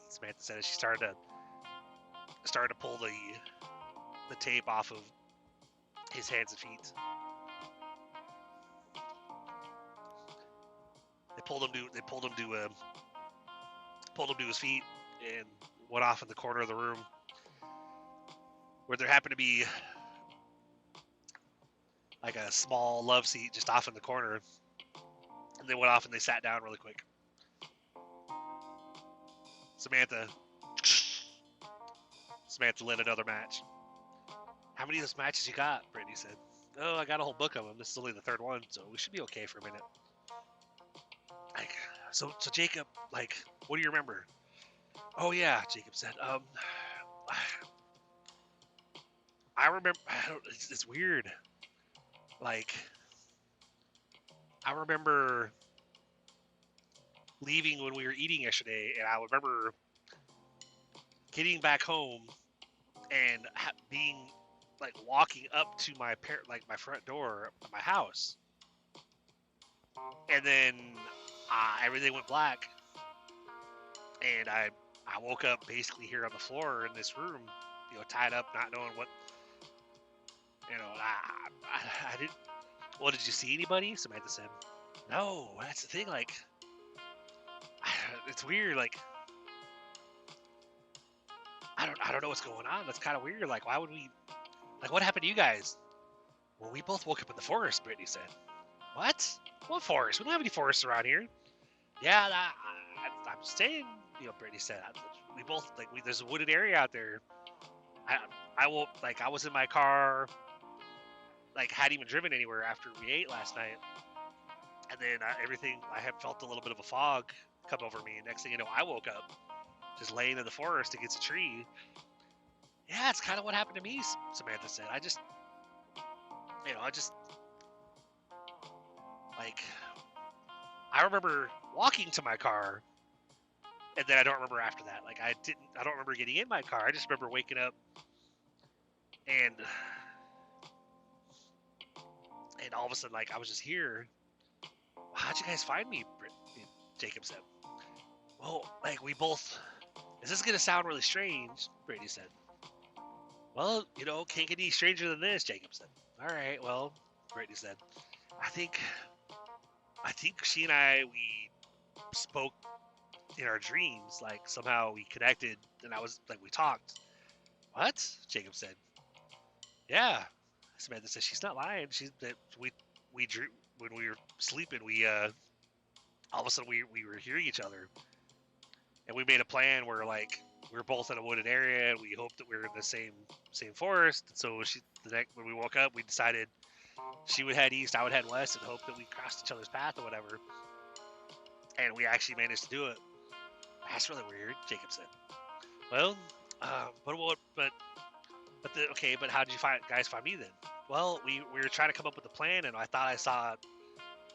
Samantha said as she started to pull the tape off of his hands and feet. They pulled him to his feet and went off in the corner of the room where there happened to be a small love seat just off in the corner. And they went off and they sat down really quick. Samantha lit another match. How many of those matches you got? Brittany said. Oh, I got a whole book of them. This is only the third one, so we should be okay for a minute. So Jacob, what do you remember? Oh yeah, Jacob said. I remember. It's weird. I remember leaving when we were eating yesterday, and I remember getting back home and being walking up to my my front door of my house, and then everything went black, and I woke up basically here on the floor in this room, tied up, not knowing what, I didn't. Well, did you see anybody? Samantha said. No, that's the thing. Like, it's weird. Like, I don't know what's going on. That's kind of weird. Like, why would we? Like, what happened to you guys? Well, we both woke up in the forest. Brittany said. What? What forest? We don't have any forests around here. Yeah, I'm saying. Brittany said. We both there's a wooded area out there. I will I was in my car. Like, hadn't even driven anywhere after we ate last night. And then I had felt a little bit of a fog come over me. And next thing you know, I woke up just laying in the forest against a tree. Yeah, it's kind of what happened to me, Samantha said. I remember walking to my car, and then I don't remember after that. Like, I don't remember getting in my car. I just remember waking up, and all of a sudden, like, I was just here. How'd you guys find me? Jacob said. Well, like, we both. Is this gonna sound really strange? Brady said. Well, can't get any stranger than this, Jacob said. All right, well, Brady said. I think she and I, we spoke in our dreams. Like, somehow we connected, and we talked. What? Jacob said. Yeah. Samantha said she's not lying. We drew when we were sleeping. We all of a sudden we were hearing each other, and we made a plan where, like, we were both in a wooded area, and we hoped that we were in the same forest. And so when we woke up, we decided she would head east, I would head west, and hope that we crossed each other's path or whatever. And we actually managed to do it. That's really weird, Jacob said. Well, but how did you guys find me then? Well, we were trying to come up with a plan, and I thought I saw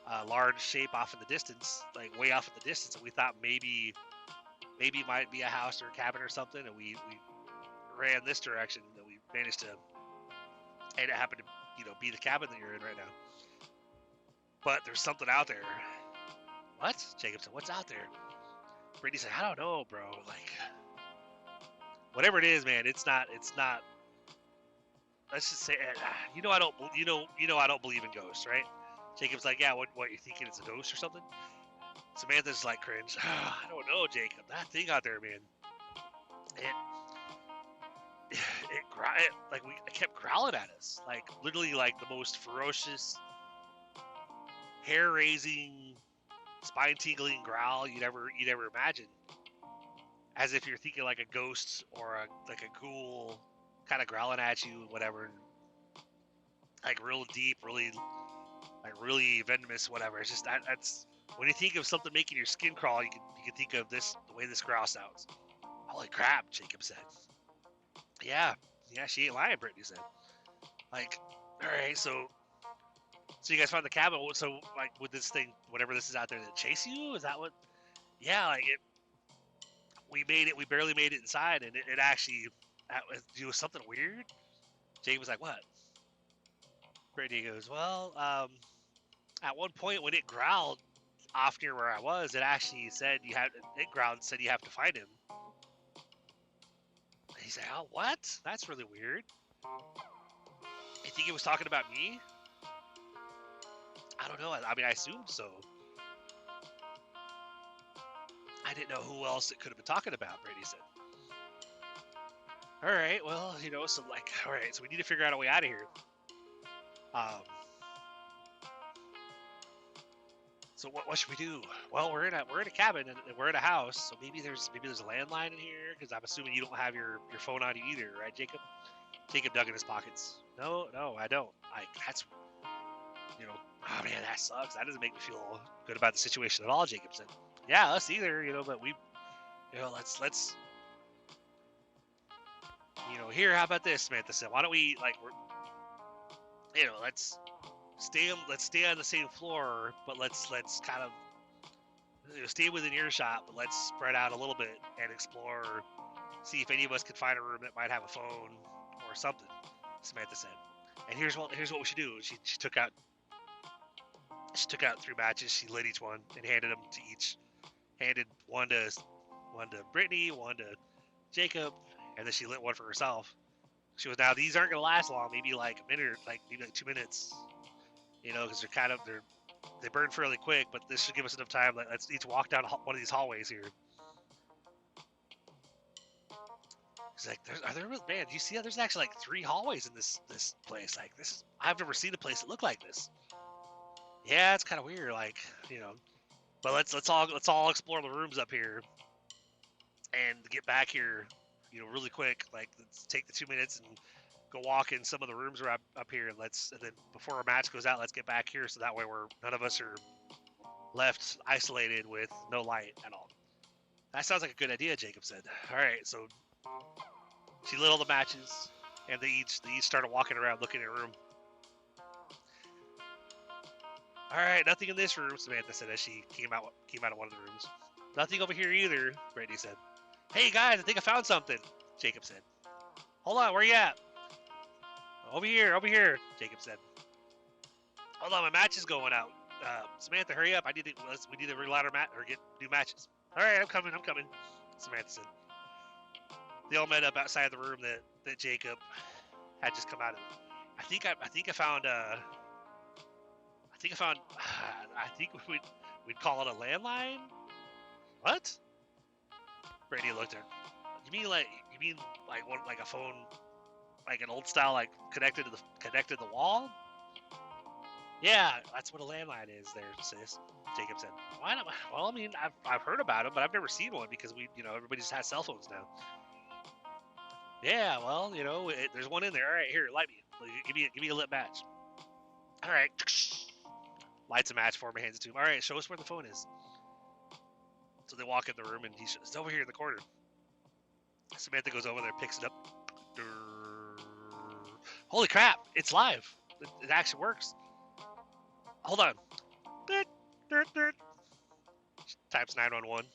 a large shape off in the distance, like way off in the distance, and we thought maybe it might be a house or a cabin or something, and we ran this direction, and we managed to, and it happened to be the cabin that you're in right now. But there's something out there. What? Jacob said, what's out there? Brittany said, I don't know, bro. Like, whatever it is, man, it's not. Let's just say, I don't believe in ghosts, right? Jacob's like, yeah, what you thinking it's a ghost or something? Samantha's like, cringe. I don't know, Jacob. That thing out there, man. It kept growling at us, like literally like the most ferocious, hair-raising, spine-tingling growl you'd ever imagine. As if you're thinking like a ghost or a ghoul, kind of growling at you, whatever. Like real deep, really venomous, whatever. It's just that's when you think of something making your skin crawl, you can think of the way this growl sounds. Holy crap, Jacob said. Yeah, she ain't lying, Brittany said. Like, all right, so you guys found the cabin. So, like, with this thing, whatever this is out there, that chase you? Is that what? Yeah, like we barely made it inside, and it actually it was something weird. Jacob was like, what? Brittany goes, well, at one point when it growled off near where I was, it actually said you have to find him. He said, oh, what? That's really weird. You think it was talking about me? I don't know. I mean, I assumed so. I didn't know who else it could have been talking about, Brady said. All right, well, so like, all right, so we need to figure out a way out of here. So what should we do? Well, we're in a cabin and we're in a house, so maybe there's a landline in here, because I'm assuming you don't have your phone on you either, right, Jacob? Jacob dug in his pockets. No, I don't. That's, oh man, that sucks. That doesn't make me feel good about the situation at all, Jacob said. Yeah, us either, but we, let's, here, how about this, Samantha said. Why don't we, like, let's stay on the same floor, but let's kind of stay within earshot, but let's spread out a little bit and explore, see if any of us could find a room that might have a phone or something, Samantha said. And here's what we should do. She took out 3 matches, she lit each one and handed them to each. Handed one to Brittany, one to Jacob, and then she lit one for herself. She goes, now these aren't gonna last long. Maybe like a minute, maybe like 2 minutes. You know, because they burn fairly quick. But this should give us enough time. Let's each walk down one of these hallways here. He's like, are there really, man? Do you see that? There's actually like 3 hallways in this place. Like I've never seen a place that looked like this. Yeah, it's kind of weird. Like, you know, but let's all explore the rooms up here and get back here, you know, really quick. Like, let's take the 2 minutes and go walk in some of the rooms up here. And then before our match goes out, let's get back here so that way none of us are left isolated with no light at all. That sounds like a good idea, Jacob said. All right, so she lit all the matches, and they each started walking around looking at a room. All right, nothing in this room, Samantha said as she came out of one of the rooms. Nothing over here either, Brittany said. Hey guys, I think I found something, Jacob said. Hold on, where you at? Over here, Jacob said. Hold on, my match is going out. Samantha, hurry up. We need to relight our match or get new matches. All right, I'm coming. Samantha said. They all met up outside the room that Jacob had just come out of. I think I found we'd call it a landline. What? Brady looked at her. You mean like a phone, like an old style, like connected to the wall? Yeah, that's what a landline is there, sis, Jacob said. Why not? Well, I mean, I've heard about them, but I've never seen one because everybody just has cell phones now. Yeah, well, there's one in there. All right, here, light me. Give me a lit match. All right. Lights a match for him, hands it to him. All right, show us where the phone is. So they walk in the room, and it's over here in the corner. Samantha goes over there, picks it up. Holy crap, it's live. It actually works. Hold on. Types 911.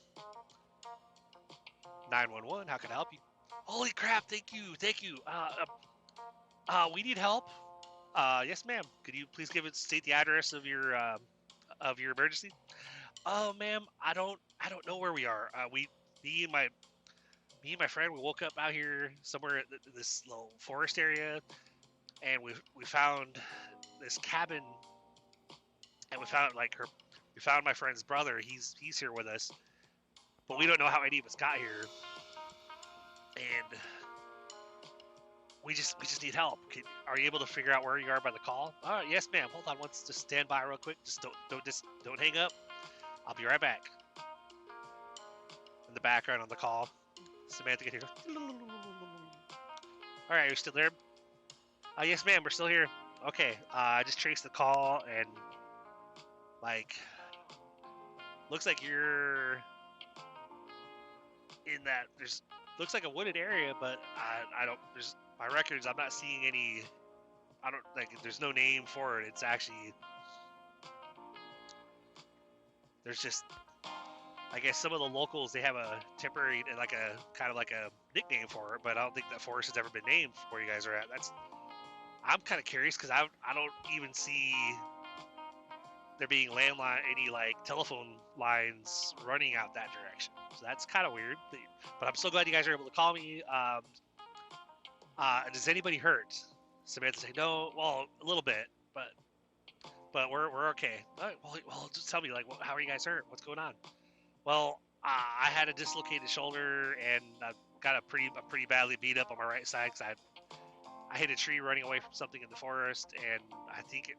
911, how can I help you? Holy crap, thank you. We need help. Yes, ma'am. Could you please state the address of your emergency? Oh, ma'am, I don't know where we are. Me and my friend, we woke up out here somewhere in this little forest area, and we found this cabin, and we found my friend's brother. He's here with us, but we don't know how any of us got here, and we just need help. Are you able to figure out where you are by the call? All right, yes, ma'am. Hold on, just stand by real quick. Just don't hang up. I'll be right back. In the background on the call, Samantha can hear. All right, are you still there? Yes, ma'am. We're still here. Okay. I just traced the call, and looks like you're in that. Looks like a wooded area, but I don't. There's my records. I'm not seeing any. I don't there's no name for it. It's actually. There's just, I guess some of the locals, they have a temporary, kind of like a nickname for it, but I don't think that forest has ever been named where you guys are at. I'm kind of curious because I don't even see there being any telephone lines running out that direction. So that's kind of weird. But I'm so glad you guys are able to call me. Does anybody hurt? Samantha said, no, well, a little bit, but we're okay. Well, just tell me, how are you guys hurt? What's going on? Well, I had a dislocated shoulder, and I got pretty badly beat up on my right side because I hit a tree running away from something in the forest, and I think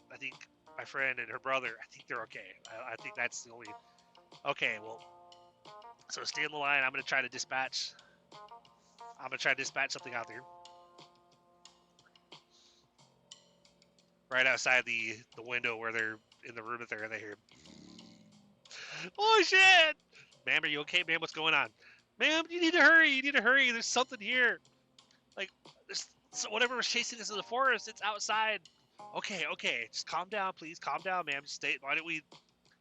my friend and her brother, I think they're okay. I think that's the only. Okay, well, so stay on the line. I'm gonna try to dispatch something out there. Right outside the window where they're in the room that they're in, they hear. Oh shit! Ma'am, are you okay, ma'am? What's going on? Ma'am, you need to hurry. There's something here. Whatever was chasing us in the forest, it's outside. Okay. Just calm down, please. Calm down, ma'am.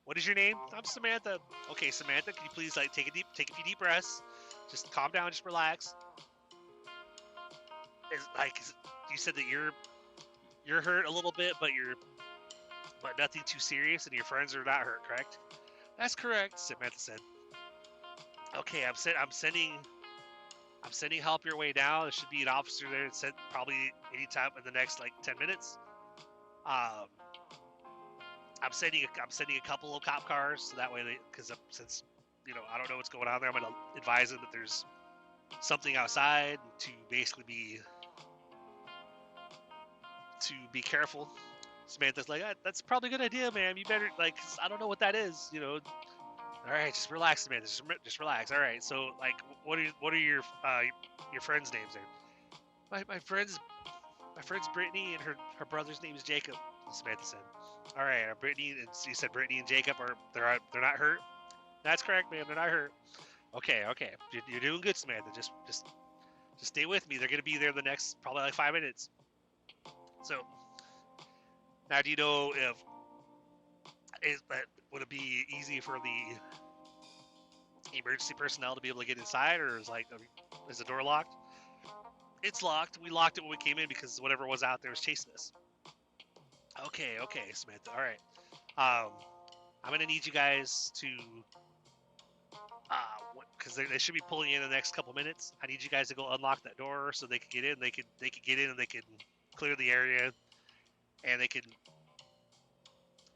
What is your name? I'm Samantha. Okay, Samantha, can you please take a few deep breaths? Just calm down, just relax. You said that you're hurt a little bit, but nothing too serious, and your friends are not hurt, correct? That's correct, Samantha said. Okay, I'm sending I'm sending help your way now. There should be an officer there sent probably anytime in the next like 10 minutes. I'm sending a couple of cop cars so that way because since I don't know what's going on there, I'm gonna advise them that there's something outside to basically be careful. Samantha's like, that's probably a good idea, ma'am. You better I don't know what that is, All right, just relax, Samantha. Just relax. All right. So what are your friends' names there? My friend's Brittany and her brother's name is Jacob. Samantha said. All right, Brittany and you said Brittany and Jacob they're not hurt. That's correct, ma'am. They're not hurt. Okay. You're doing good, Samantha. Just stay with me. They're gonna be there the next probably like 5 minutes. So now, do you know would it be easy for the emergency personnel to be able to get inside, or is the door locked? It's locked. We locked it when we came in because whatever was out there was chasing us. Okay, Samantha. All right. I'm gonna need you guys to because they should be pulling in the next couple minutes. I need you guys to go unlock that door so they can get in. They could get in and they can clear the area, and they can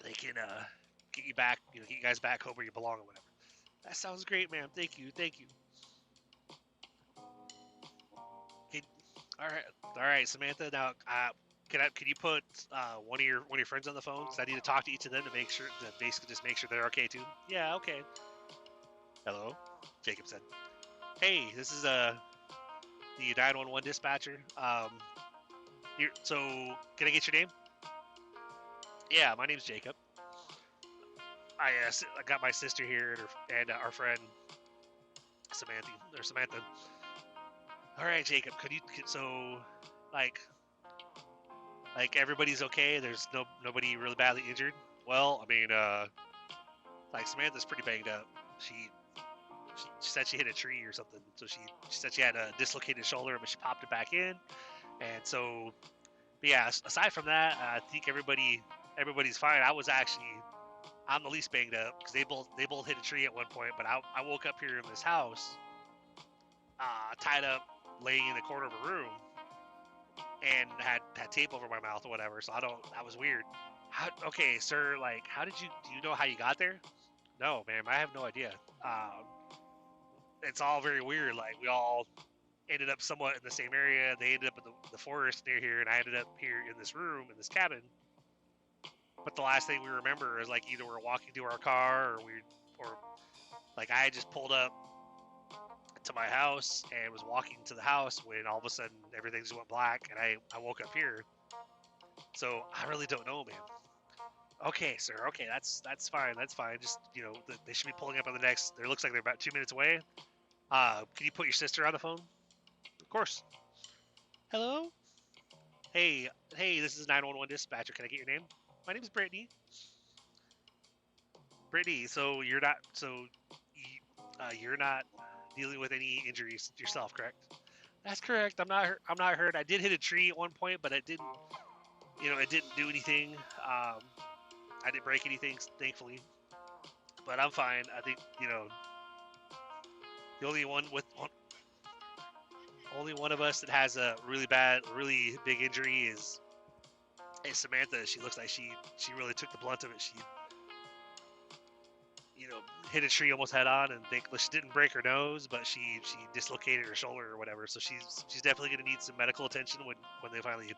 get you back. Get you guys back home where you belong or whatever. That sounds great, ma'am. Thank you. Okay. All right, Samantha. Now, can you put one of your friends on the phone? Because I need to talk to each of them to make sure they're okay too. Yeah. Okay. Hello, Jacob said. Hey, this is the 911 dispatcher. So can I get your name? Yeah, my name's Jacob. I got my sister here and our friend Samantha. All right, Jacob. Everybody's okay? There's nobody really badly injured? Well, I mean, Samantha's pretty banged up. She said she hit a tree or something. So she said she had a dislocated shoulder, but she popped it back in. And so, yeah. Aside from that, I think everybody's fine. I'm the least banged up because they both hit a tree at one point. But I woke up here in this house, tied up, laying in the corner of a room, and had tape over my mouth or whatever. So that was weird. Okay, sir. Do you know how you got there? No, ma'am. I have no idea. It's all very weird. We all ended up somewhat in the same area. They ended up in the forest near here, and I ended up here in this room, in this cabin. But the last thing we remember is either we're walking to our car or I just pulled up to my house and was walking to the house when all of a sudden everything just went black and I woke up here. So I really don't know, man. Okay, sir. Okay, that's fine. That's fine. Just they should be pulling up on the next. It looks like they're about 2 minutes away. Can you put your sister on the phone? Of course. Hello. Hey, this is 911 dispatcher. Can I get your name? My name is Brittany. Brittany, so you're not dealing with any injuries yourself, correct? That's correct. I'm not hurt. I did hit a tree at one point, but it didn't do anything. I didn't break anything, thankfully. But I'm fine. I think the only one of us that has a really big injury is Samantha. She looks like she really took the blunt of it. She hit a tree almost head on, and she didn't break her nose, but she dislocated her shoulder or whatever. So she's definitely gonna need some medical attention when they finally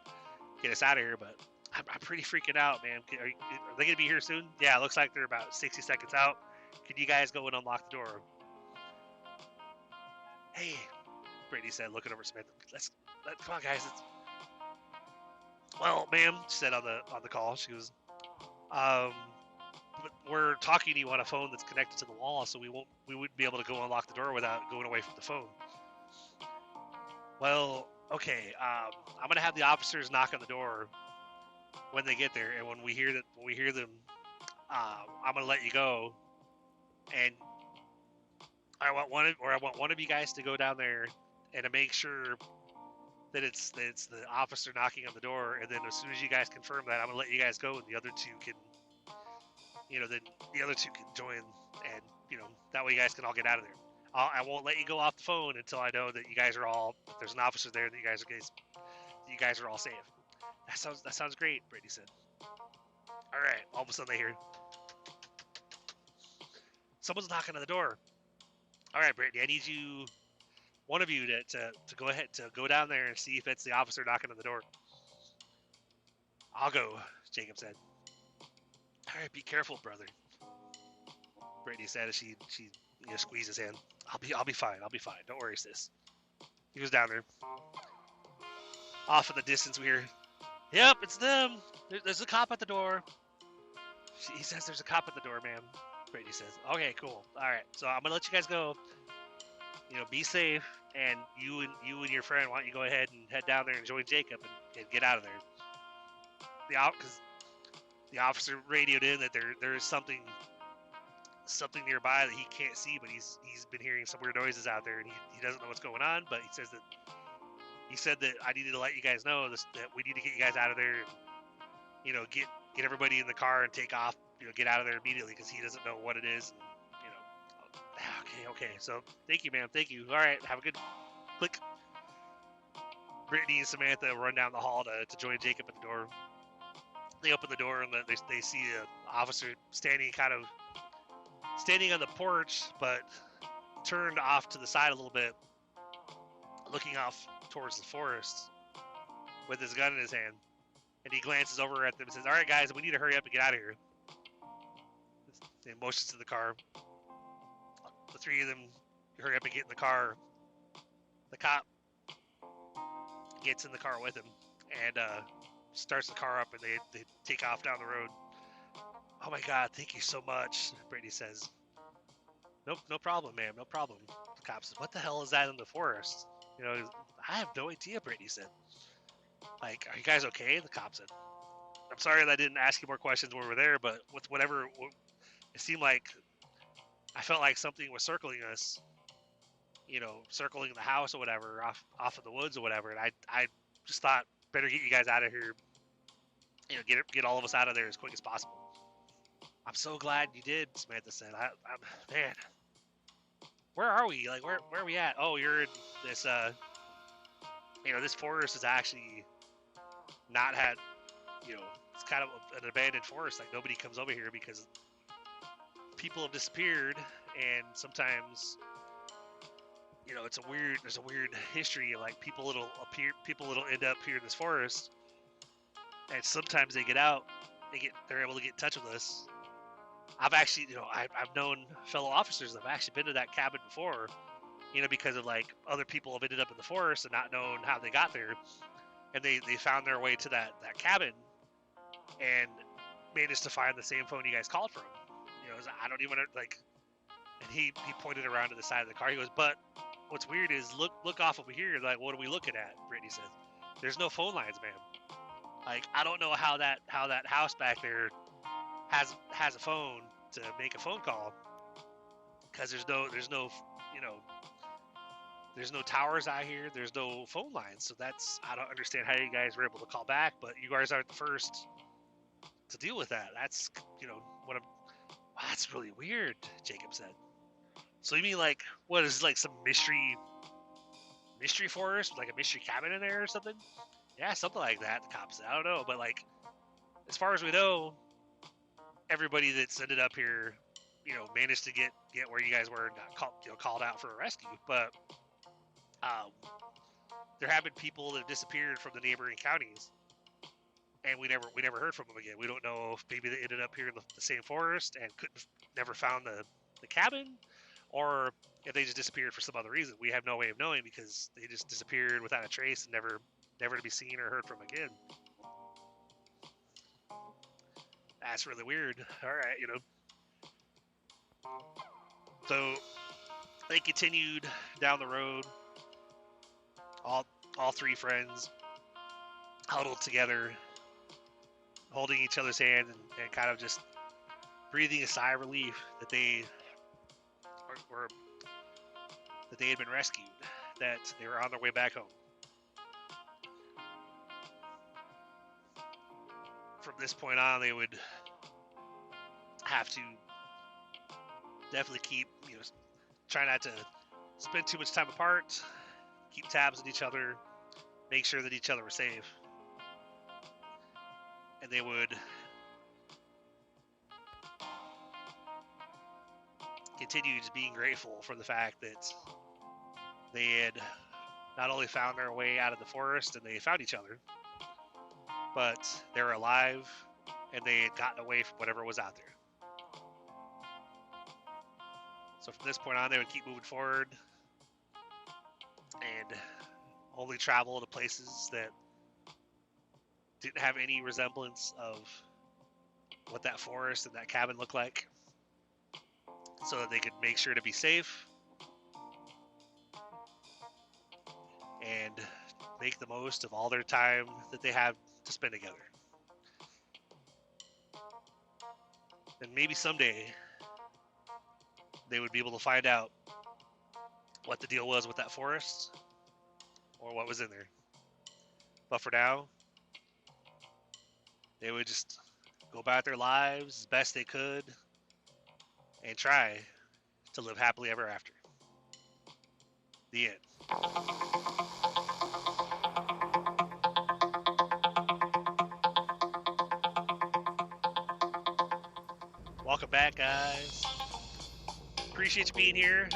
get us out of here. But I'm pretty freaking out, man. Are they gonna be here soon? Yeah, it looks like they're about 60 seconds out. Can you guys go and unlock the door? Hey, Brittany said, looking over at Samantha. Come on, guys. Well, ma'am, she said on the call. She goes, but we're talking to you on a phone that's connected to the wall, so we wouldn't be able to go unlock the door without going away from the phone. Well, okay. I'm gonna have the officers knock on the door when they get there, and when we hear them, I'm gonna let you go. And I want one of you guys to go down there and to make sure that it's the officer knocking on the door, and then as soon as you guys confirm that, I'm gonna let you guys go, and the other two can join, and that way you guys can all get out of there. I won't let you go off the phone until I know that you guys are all. If there's an officer there, that you guys are all safe. That sounds great. Brittany said. All right. All of a sudden they hear someone's knocking on the door. All right, Brittany, I need you, one of you, to go ahead to go down there and see if it's the officer knocking on the door. I'll go, Jacob said. All right, be careful, brother. Brittany said as she squeezed his hand. I'll be fine. I'll be fine. Don't worry, sis. He was down there. Off in the distance, we hear, "Yep, it's them. There's a cop at the door." He says there's a cop at the door, ma'am. Brittany says, "Okay, cool. All right. So I'm gonna let you guys go. Be safe, and you and your friend, why don't you go ahead and head down there and join Jacob and get out of there." Because the officer radioed in that there is something nearby that he can't see, but he's been hearing some weird noises out there, and he doesn't know what's going on. But he said that I needed to let you guys know that we need to get you guys out of there, and get everybody in the car and take off. Get out of there immediately because he doesn't know what it is. Okay. So thank you, ma'am. Thank you. All right, have a good click. Brittany and Samantha run down the hall to join Jacob at the door. They open the door and they see an officer standing on the porch, but turned off to the side a little bit, looking off towards the forest with his gun in his hand. And he glances over at them and says, "All right, guys, we need to hurry up and get out of here." He motions to the car. The three of them hurry up and get in the car. The cop gets in the car with him and starts the car up, and they take off down the road. "Oh my God, thank you so much," Brittany says. "Nope, no problem, ma'am, no problem." The cop says, "What the hell is that in the forest?" "I have no idea," Brittany said. "Are you guys okay?" The cop said. "I'm sorry that I didn't ask you more questions when we were there, but with whatever, it seemed like I felt like something was circling us, circling the house or whatever, off in the woods or whatever, and I just thought better get you guys out of here, get all of us out of there as quick as possible." "I'm so glad you did," Samantha said. Man, where are we? Where are we at? "Oh, you're in this, this forest is actually not had, it's kind of an abandoned forest. Nobody comes over here because people have disappeared, and sometimes, there's a weird history of people that'll end up here in this forest, and sometimes they get out, they're able to get in touch with us." I've actually, I've known fellow officers that have actually been to that cabin before, because of other people have ended up in the forest and not known how they got there, and they found their way to that cabin and managed to find the same phone you guys called from. I don't even and he pointed around to the side of the car. He goes, "But what's weird is look off over here. What are we looking at?" Brittany says, "There's no phone lines, ma'am. I don't know how that house back there has a phone to make a phone call, because there's no towers out here. There's no phone lines. So I don't understand how you guys were able to call back, but you guys aren't the first to deal with that. That's that's really weird," Jacob said. "So you mean what is some mystery forest with a mystery cabin in there or something?" "Yeah, something like that," the cop said. "I don't know, but as far as we know, everybody that's ended up here, managed to get where you guys were and got called out for a rescue. But there have been people that have disappeared from the neighboring counties, and we never heard from them again. We don't know if maybe they ended up here in the same forest and never found the cabin, or if they just disappeared for some other reason. We have no way of knowing because they just disappeared without a trace and never to be seen or heard from again." That's really weird. All right, So they continued down the road. All three friends huddled together, holding each other's hand and kind of just breathing a sigh of relief that they had been rescued, that they were on their way back home. From this point on, they would have to definitely keep, try not to spend too much time apart, keep tabs on each other, make sure that each other were safe. And they would continue just being grateful for the fact that they had not only found their way out of the forest and they found each other, but they were alive and they had gotten away from whatever was out there. So from this point on, they would keep moving forward and only travel to places that didn't have any resemblance of what that forest and that cabin looked like, so that they could make sure to be safe and make the most of all their time that they have to spend together. And maybe someday they would be able to find out what the deal was with that forest or what was in there. But for now, they would just go about their lives as best they could and try to live happily ever after. The end. Welcome back, guys. Appreciate you being here.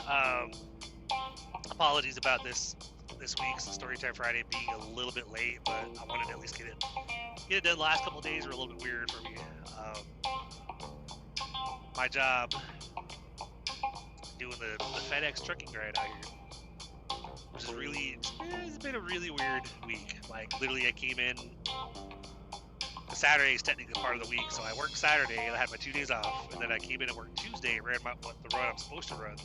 Apologies about this week's Storytime Friday being a little bit late, but I wanted to at least get it done. The last couple of days were a little bit weird for me. My job doing the FedEx trucking grind out here, which is it's been a really weird week. Like, literally, I came in. Saturday is technically part of the week, so I worked Saturday and I had my 2 days off, and then I came in and worked Tuesday and ran the run I'm supposed to run.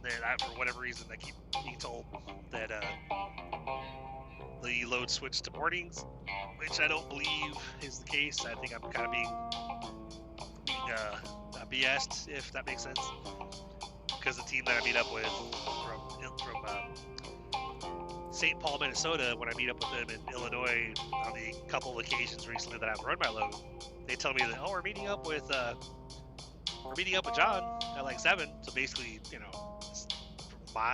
Then for whatever reason, I keep being told that the load switched to mornings, which I don't believe is the case. I think I'm kind of being BS'd, if that makes sense, because the team that I meet up with from St. Paul, Minnesota, when I meet up with them in Illinois on the couple of occasions recently that I've run my load, they tell me that, we're meeting up with John at like 7. So basically, from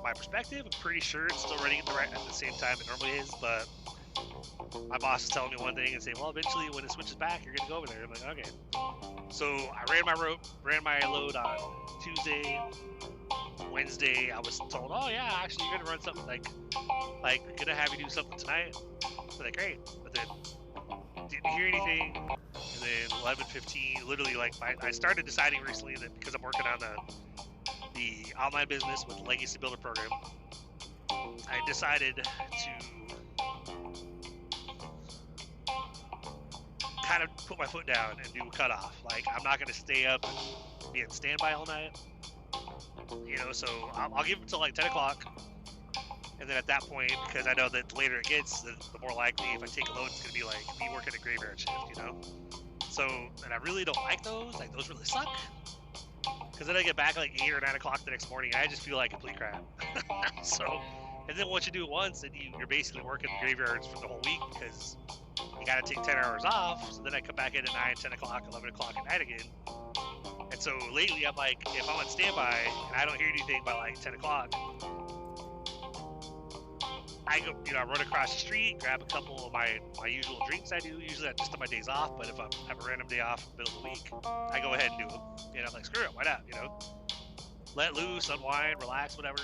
my perspective, I'm pretty sure it's still running at the same time it normally is. But my boss is telling me one thing and saying, well, eventually when it switches back, you're gonna go over there. I'm like, okay. So I ran my load on Tuesday. Wednesday, I was told, actually, you're gonna run something like gonna have you do something tonight. So like, great. But then didn't hear anything. And then 11:15, literally, I started deciding recently that because I'm working on the online business with the Legacy Builder program, I decided to kind of put my foot down and do a cutoff. Like, I'm not gonna stay up and be in standby all night. So I'll give it until like 10 o'clock, and then at that point, because I know that the later it gets, the more likely if I take a load, it's going to be like me working a graveyard shift, So, and I really don't like those. Like, those really suck. Because then I get back like 8 or 9 o'clock the next morning, and I just feel like complete crap. So, and then once you do it once, then you're basically working the graveyards for the whole week because you got to take 10 hours off. So then I come back in at 9, 10 o'clock, 11 o'clock at night again. And so lately, I'm like, if I'm on standby and I don't hear anything by like 10 o'clock, I go, I run across the street, grab a couple of my usual drinks I do. Usually just on my days off, but if I have a random day off in the middle of the week, I go ahead and do them. I'm like, screw it, why not? Let loose, unwind, relax, whatever.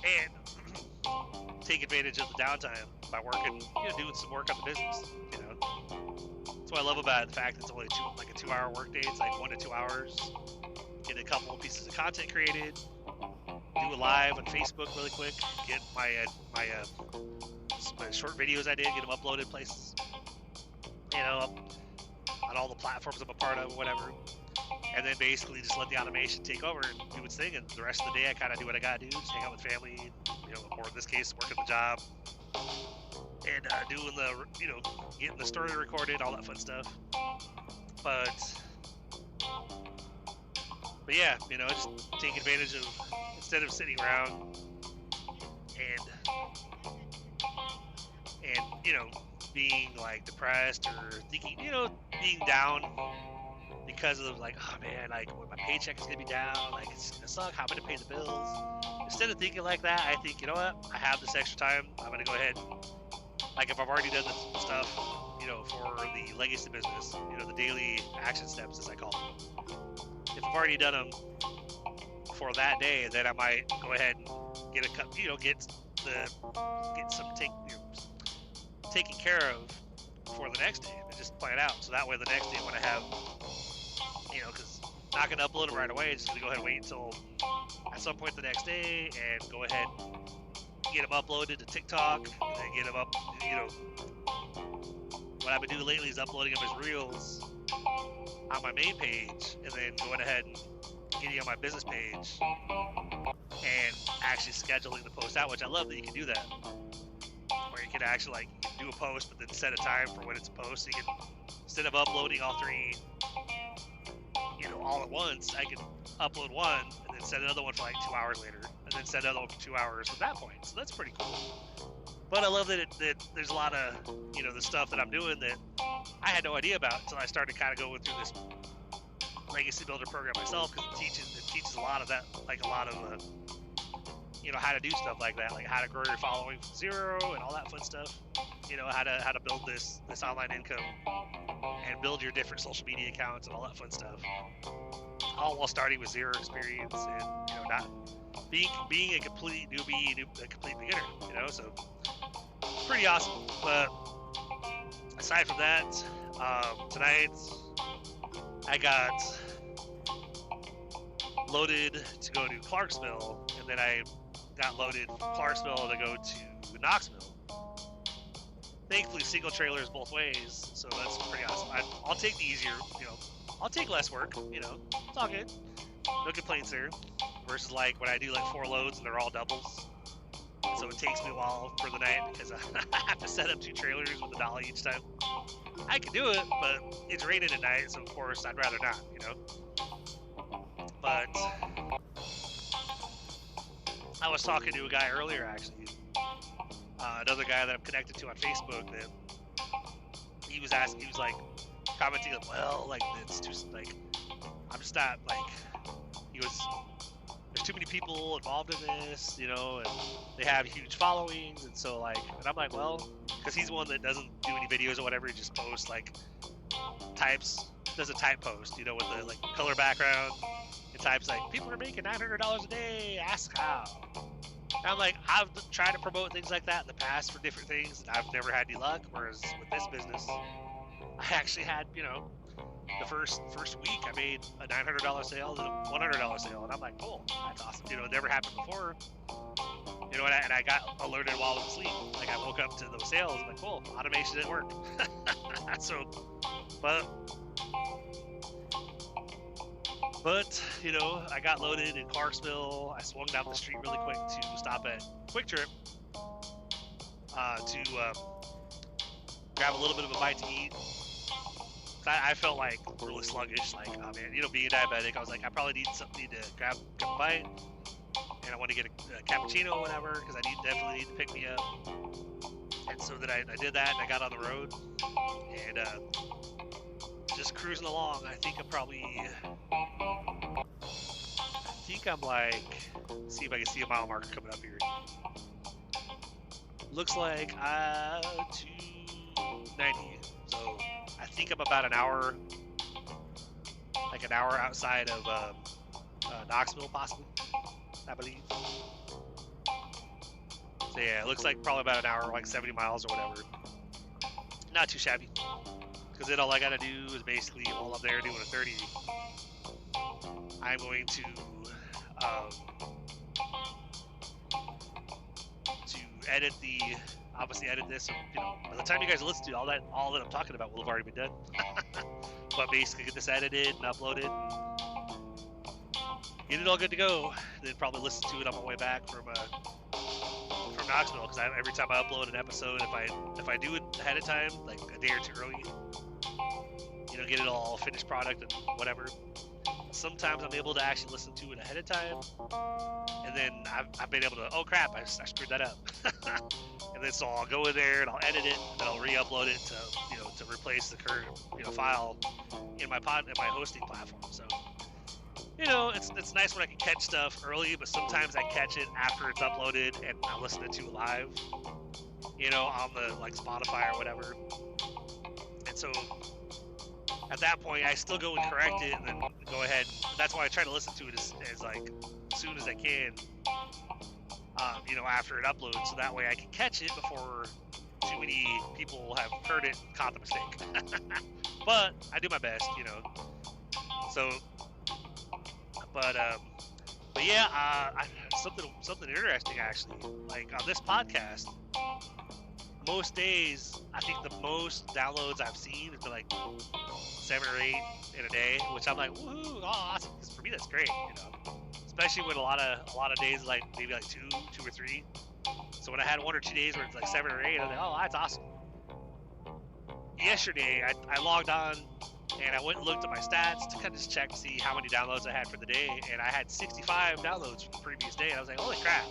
And take advantage of the downtime by working, doing some work on the business. That's what I love about it, the fact that it's only a 2-hour work day. It's like 1 to 2 hours. Get a couple of pieces of content created. Do a live on Facebook really quick. Get my short videos I did. Get them uploaded places. On all the platforms I'm a part of, whatever. And then basically just let the automation take over and do its thing. And the rest of the day, I kind of do what I gotta do. Just hang out with family. Or in this case, working the job. And doing getting the story recorded, all that fun stuff. But yeah, just take advantage of, instead of sitting around and being like depressed or thinking, being down because of like, oh man, like my paycheck is gonna be down, like it's gonna suck, how am I gonna pay the bills? Instead of thinking like that, I think, you know what, I have this extra time, I'm gonna go ahead, like if I've already done the stuff, for the legacy business, the daily action steps as I call them. If I've already done them for that day, then I might go ahead and get taken care of for the next day and just plan out. So that way the next day when I have, because I'm not going to upload them right away, just going to go ahead and wait until at some point the next day and go ahead and get them uploaded to TikTok and then get them up, what I've been doing lately is uploading them as reels on my main page and then going ahead and getting on my business page and actually scheduling the post out, which I love that you can do that. Where you can actually like do a post but then set a time for when it's a post. So you can, instead of uploading all three, all at once, I can upload one and then set another one for like 2 hours later and then set another one for 2 hours at that point. So that's pretty cool. But I love that there's a lot of, the stuff that I'm doing that I had no idea about until I started kind of going through this Legacy Builder program myself, because it teaches a lot of that, like a lot of, how to do stuff like that, like how to grow your following from zero and all that fun stuff. How to build this online income and build your different social media accounts and all that fun stuff. All while starting with zero experience and, not being a complete newbie, a complete beginner, so pretty awesome. But aside from that, tonight I got loaded to go to Clarksville, and then I got loaded from Clarksville to go to Knoxville. Thankfully, single trailers both ways, so that's pretty awesome. I'll take the easier, I'll take less work, it's all good. No complaints there. Versus like when I do like 4 loads and they're all doubles. So it takes me a while for the night because I have to set up 2 trailers with a dolly each time. I can do it, but it's raining at night, so of course I'd rather not, But I was talking to a guy earlier, actually, another guy that I'm connected to on Facebook, that he was like commenting, like, well, like it's just like I'm just not like, he goes, there's too many people involved in this, and they have huge followings, and so like, and I'm like, well, because he's one that doesn't do any videos or whatever, he just posts like does a type post, with the like color background. It types like, people are making $900 a day, ask how. And I'm like, I've tried to promote things like that in the past for different things, and I've never had any luck. Whereas with this business, I actually had, the first week I made a $900 sale and a $100 sale, and I'm like, cool, that's awesome. It never happened before. And I got alerted while I was asleep. Like I woke up to those sales, I'm like, cool, automation didn't work. So, but I got loaded in Clarksville. I swung down the street really quick to stop at Quick Trip to grab a little bit of a bite to eat. I felt like really sluggish, like, oh man, being a diabetic, I was like, I probably need to grab a bite, and I want to get a cappuccino or whatever, because I definitely need to pick me up. And so that I did that, and I got on the road, and just cruising along. I think I'm like, see if I can see a mile marker coming up here. Looks like 290. So I think I'm about an hour outside of Knoxville, possibly, I believe. So yeah, it looks like probably about an hour, like 70 miles or whatever. Not too shabby. Because then all I gotta do is basically, while I'm there doing a 30, I'm going to edit this. By the time you guys listen to all that I'm talking about will have already been done. But basically get this edited and uploaded, get it all good to go. Then probably listen to it on my way back from Knoxville, because every time I upload an episode, if I do it ahead of time, like a day or two early, get it all finished product and whatever, sometimes I'm able to actually listen to it ahead of time, and then I've been able to, oh crap, I screwed that up. And then so I'll go in there and I'll edit it, and then I'll re-upload it to, you know, to replace the current, you know, file in my hosting platform. So, you know, it's nice when I can catch stuff early, but sometimes I catch it after it's uploaded and I listen to it live, you know, on the like Spotify or whatever. And so at that point, I still go and correct it, and then go ahead. That's why I try to listen to it as like soon as I can, you know, after it uploads, so that way I can catch it before too many people have heard it and caught the mistake. But I do my best, you know. So, but yeah, something interesting actually. Like on this podcast, most days, I think the most downloads I've seen has been like 7 or 8 in a day, which I'm like, woohoo, oh, awesome. 'Cause for me, that's great, you know. Especially with a lot of days, like maybe like two or 3. So when I had 1 or 2 days where it's like 7 or 8, I was like, oh, that's awesome. Yesterday, I logged on and I went and looked at my stats to kind of just check to see how many downloads I had for the day, and I had 65 downloads from the previous day. And I was like, holy crap.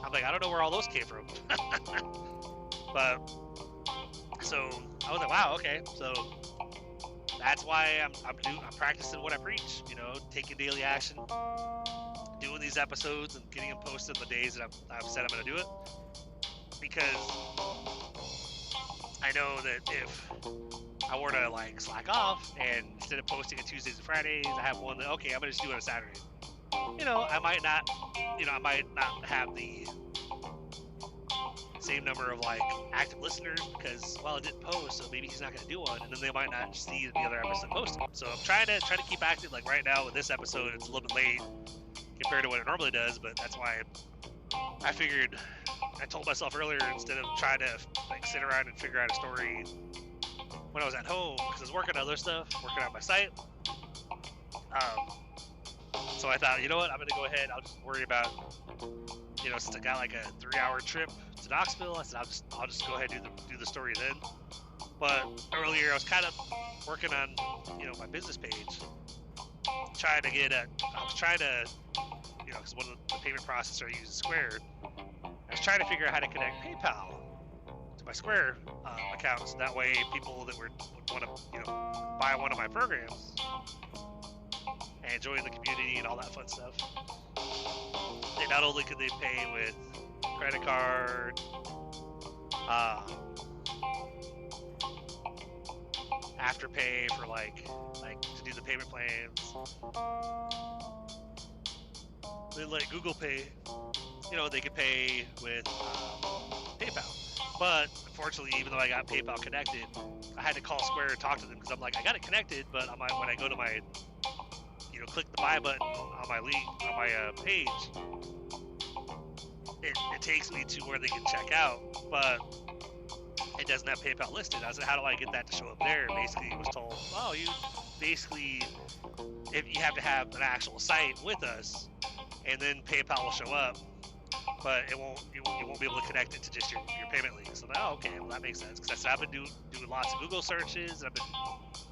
I'm like, I don't know where all those came from. But so I was like, wow, okay. So that's why I'm practicing what I preach, you know, taking daily action, doing these episodes and getting them posted the days that I've said I'm going to do it. Because I know that if I were to like slack off and instead of posting on Tuesdays and Fridays, I have one that, okay, I'm going to just do it on Saturday. You know, I might not have the same number of like active listeners because, well, it didn't post, so maybe he's not going to do one, and then they might not see the other episode posted. So I'm trying to keep active. Like right now with this episode, it's a little bit late compared to what it normally does, but that's why I figured, I told myself earlier, instead of trying to like sit around and figure out a story when I was at home, because I was working on other stuff, working on my site. So I thought, you know what, I'm going to go ahead, I'll just worry about, you know, since I got like a 3-hour trip to Knoxville, I said I'll just go ahead and do the story then. But earlier I was kind of working on, you know, my business page, trying to, you know, because one of the payment processor I use is Square. I was trying to figure out how to connect PayPal to my Square account, so that way people that would want to, you know, buy one of my programs and join the community and all that fun stuff, they not only could they pay with credit card, Afterpay for like to do the payment plans, then like Google Pay, you know, they could pay with PayPal. But unfortunately, even though I got PayPal connected, I had to call Square and talk to them because I'm like, I got it connected, but when I go to my, you know, click the buy button on my page, it takes me to where they can check out, but it doesn't have PayPal listed. I said, how do I get that to show up there? And basically, I was told, oh, if you have to have an actual site with us, and then PayPal will show up, but you won't be able to connect it to just your payment link. So I'm like, oh, okay, well that makes sense. Because I said I've been doing lots of Google searches, I've been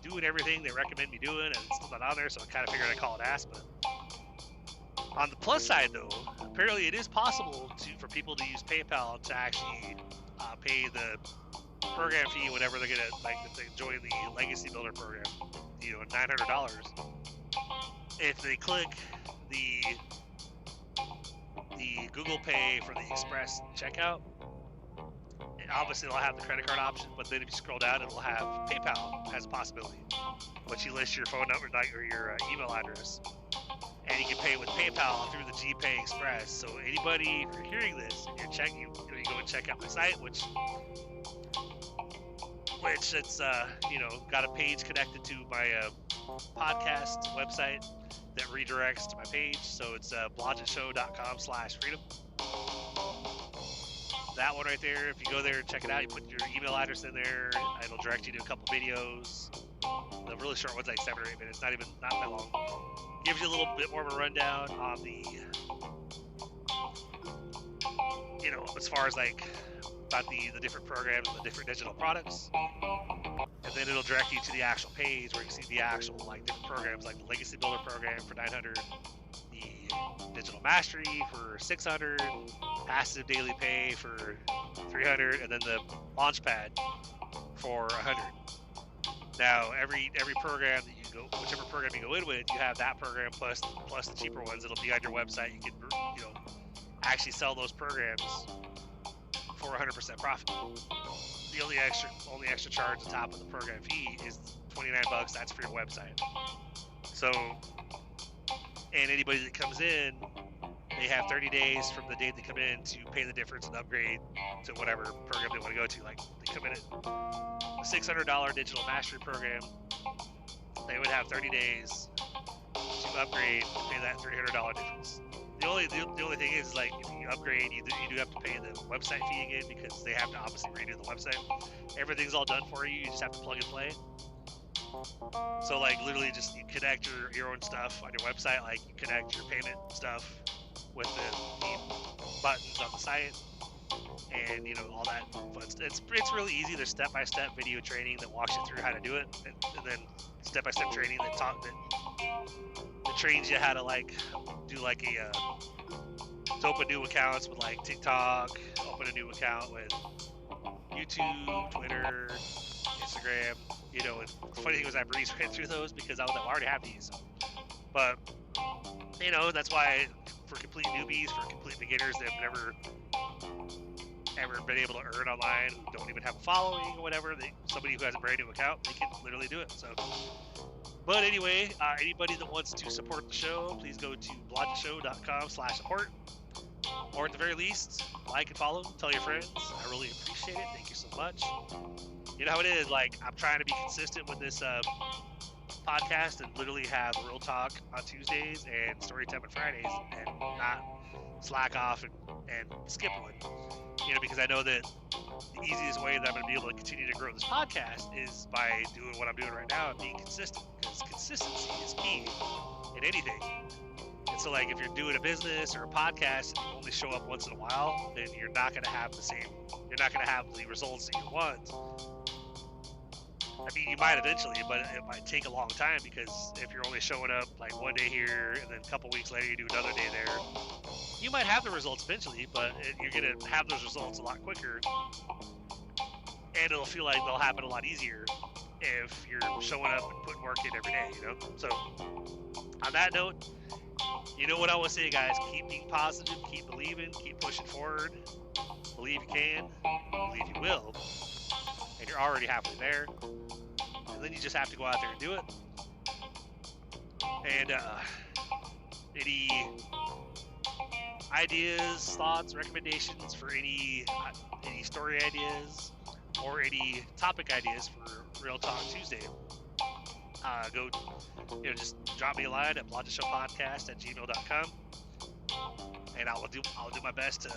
doing everything they recommend me doing, and it's still not on there. So I kind of figured I'd call it ass. But on the plus side, though, apparently it is possible for people to use PayPal to actually pay the program fee, whatever they're gonna like if they join the Legacy Builder program, you know, $900. If they click the Google Pay for the Express checkout, obviously it'll have the credit card option, but then if you scroll down, it'll have PayPal as a possibility. But you list your phone number or your email address, and you can pay with PayPal through the GPay Express. So anybody, if you're hearing this, and you go and check out my site, which it's you know, got a page connected to my podcast website that redirects to my page. So it's blodgettshow.com/freedom. That one right there, if you go there and check it out, you put your email address in there, it'll direct you to a couple videos. The really short one's like 7 or 8 minutes, not that long. Gives you a little bit more of a rundown on the, you know, as far as like about the different programs and the different digital products. And then it'll direct you to the actual page where you see the actual like different programs, like the Legacy Builder program for 900, the Digital Mastery for 600, Passive Daily Pay for 300, and then the Launchpad for 100. Now every program that you go, whichever program you go in with, you have that program plus the cheaper ones. It'll be on your website. You can actually sell those programs for 100% profit. The only extra charge on top of the program fee is $29. That's for your website. So, and anybody that comes in, they have 30 days from the date they come in to pay the difference and upgrade to whatever program they want to go to. Like they come in at a $600 digital mastery program, they would have 30 days to upgrade and pay that $300 difference. The only thing is, like, if you upgrade, you do have to pay the website fee again because they have to obviously redo the website. Everything's all done for you. You just have to plug and play. So, like, literally just you connect your own stuff on your website. Like, you connect your payment stuff with the buttons on the site and, all that. But it's really easy. There's step-by-step video training that walks you through how to do it, and then step-by-step training that trains you how to, like, do, like, to open new accounts with, like, TikTok, open a new account with YouTube, Twitter, Instagram, and the funny thing was I breezed right through those because I already have these. But, that's why for complete newbies, for complete beginners that have never ever been able to earn online, who don't even have a following or whatever, somebody who has a brand new account, they can literally do it. So, but anyway, anybody that wants to support the show, please go to blogtheshow.com/support, or at the very least, like and follow, tell your friends. I really appreciate it. Thank you so much. You know how it is. Like, I'm trying to be consistent with this podcast and literally have Real Talk on Tuesdays and Storytime on Fridays, and not slack off and skip one. Because I know that the easiest way that I'm going to be able to continue to grow this podcast is by doing what I'm doing right now and being consistent, because consistency is key in anything. And so, like, if you're doing a business or a podcast and you only show up once in a while, then you're not going to have the results that you want. I mean, you might eventually, but it might take a long time, because if you're only showing up like one day here and then a couple weeks later you do another day there, you might have the results eventually, but you're going to have those results a lot quicker, and it'll feel like they'll happen a lot easier if you're showing up and putting work in every day, So, on that note, you know what I always say, guys, keep being positive, keep believing, keep pushing forward, believe you can, believe you will, and you're already halfway there. And then you just have to go out there and do it. And any ideas, thoughts, recommendations for any story ideas or any topic ideas for Real Talk Tuesday, go, just drop me a line at blogtheshowpodcast@gmail.com, and I'll do my best to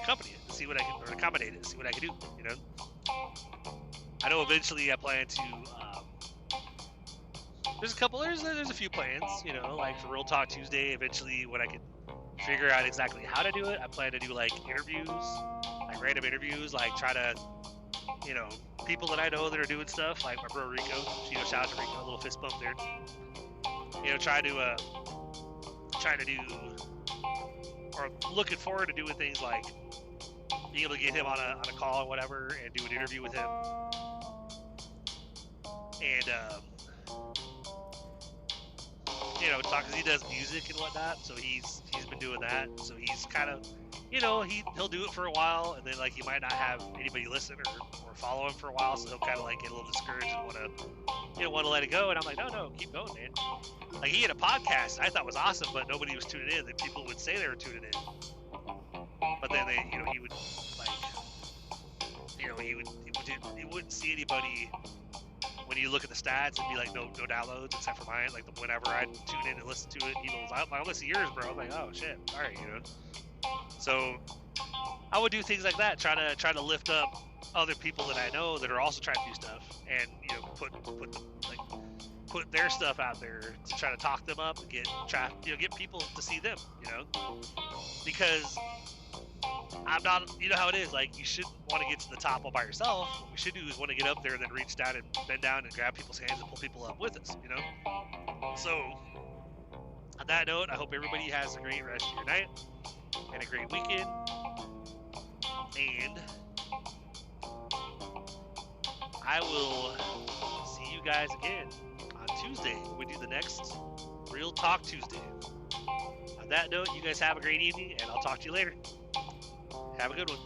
accompany it, see what I can, or accommodate it, see what I can do. I know eventually I plan to. There's a few plans, like for Real Talk Tuesday. Eventually, when I can figure out exactly how to do it, I plan to do like interviews, like random interviews, like try to, people that I know that are doing stuff, like my bro Rico. Shout out to Rico, a little fist bump there. Try to do, or looking forward to doing things like being able to get him on a call or whatever and do an interview with him. And talk, because he does music and whatnot, so he's been doing that. So he's kind of, he'll do it for a while, and then like he might not have anybody listen or follow him for a while, so he'll kind of like get a little discouraged and want to let it go. And I'm like, no, keep going, man. Like, he had a podcast I thought was awesome, but nobody was tuning in. And people would say they were tuning in, but then he would like, he wouldn't see anybody. When you look at the stats, it'd be like no downloads except for mine. Like, whenever I tune in and listen to it, people was like, I only see yours, bro. I'm like, oh shit, all right, So I would do things like that, try to lift up other people that I know that are also trying to do stuff, and put their stuff out there to try to talk them up and get people to see them, because I'm not, you know how it is, like, you shouldn't want to get to the top all by yourself. What we should do is want to get up there and then reach down and bend down and grab people's hands and pull people up with us, you know? So, on that note, I hope everybody has a great rest of your night and a great weekend. And I will see you guys again on Tuesday when we do the next Real Talk Tuesday. On that note, you guys have a great evening, and I'll talk to you later. Have a good one.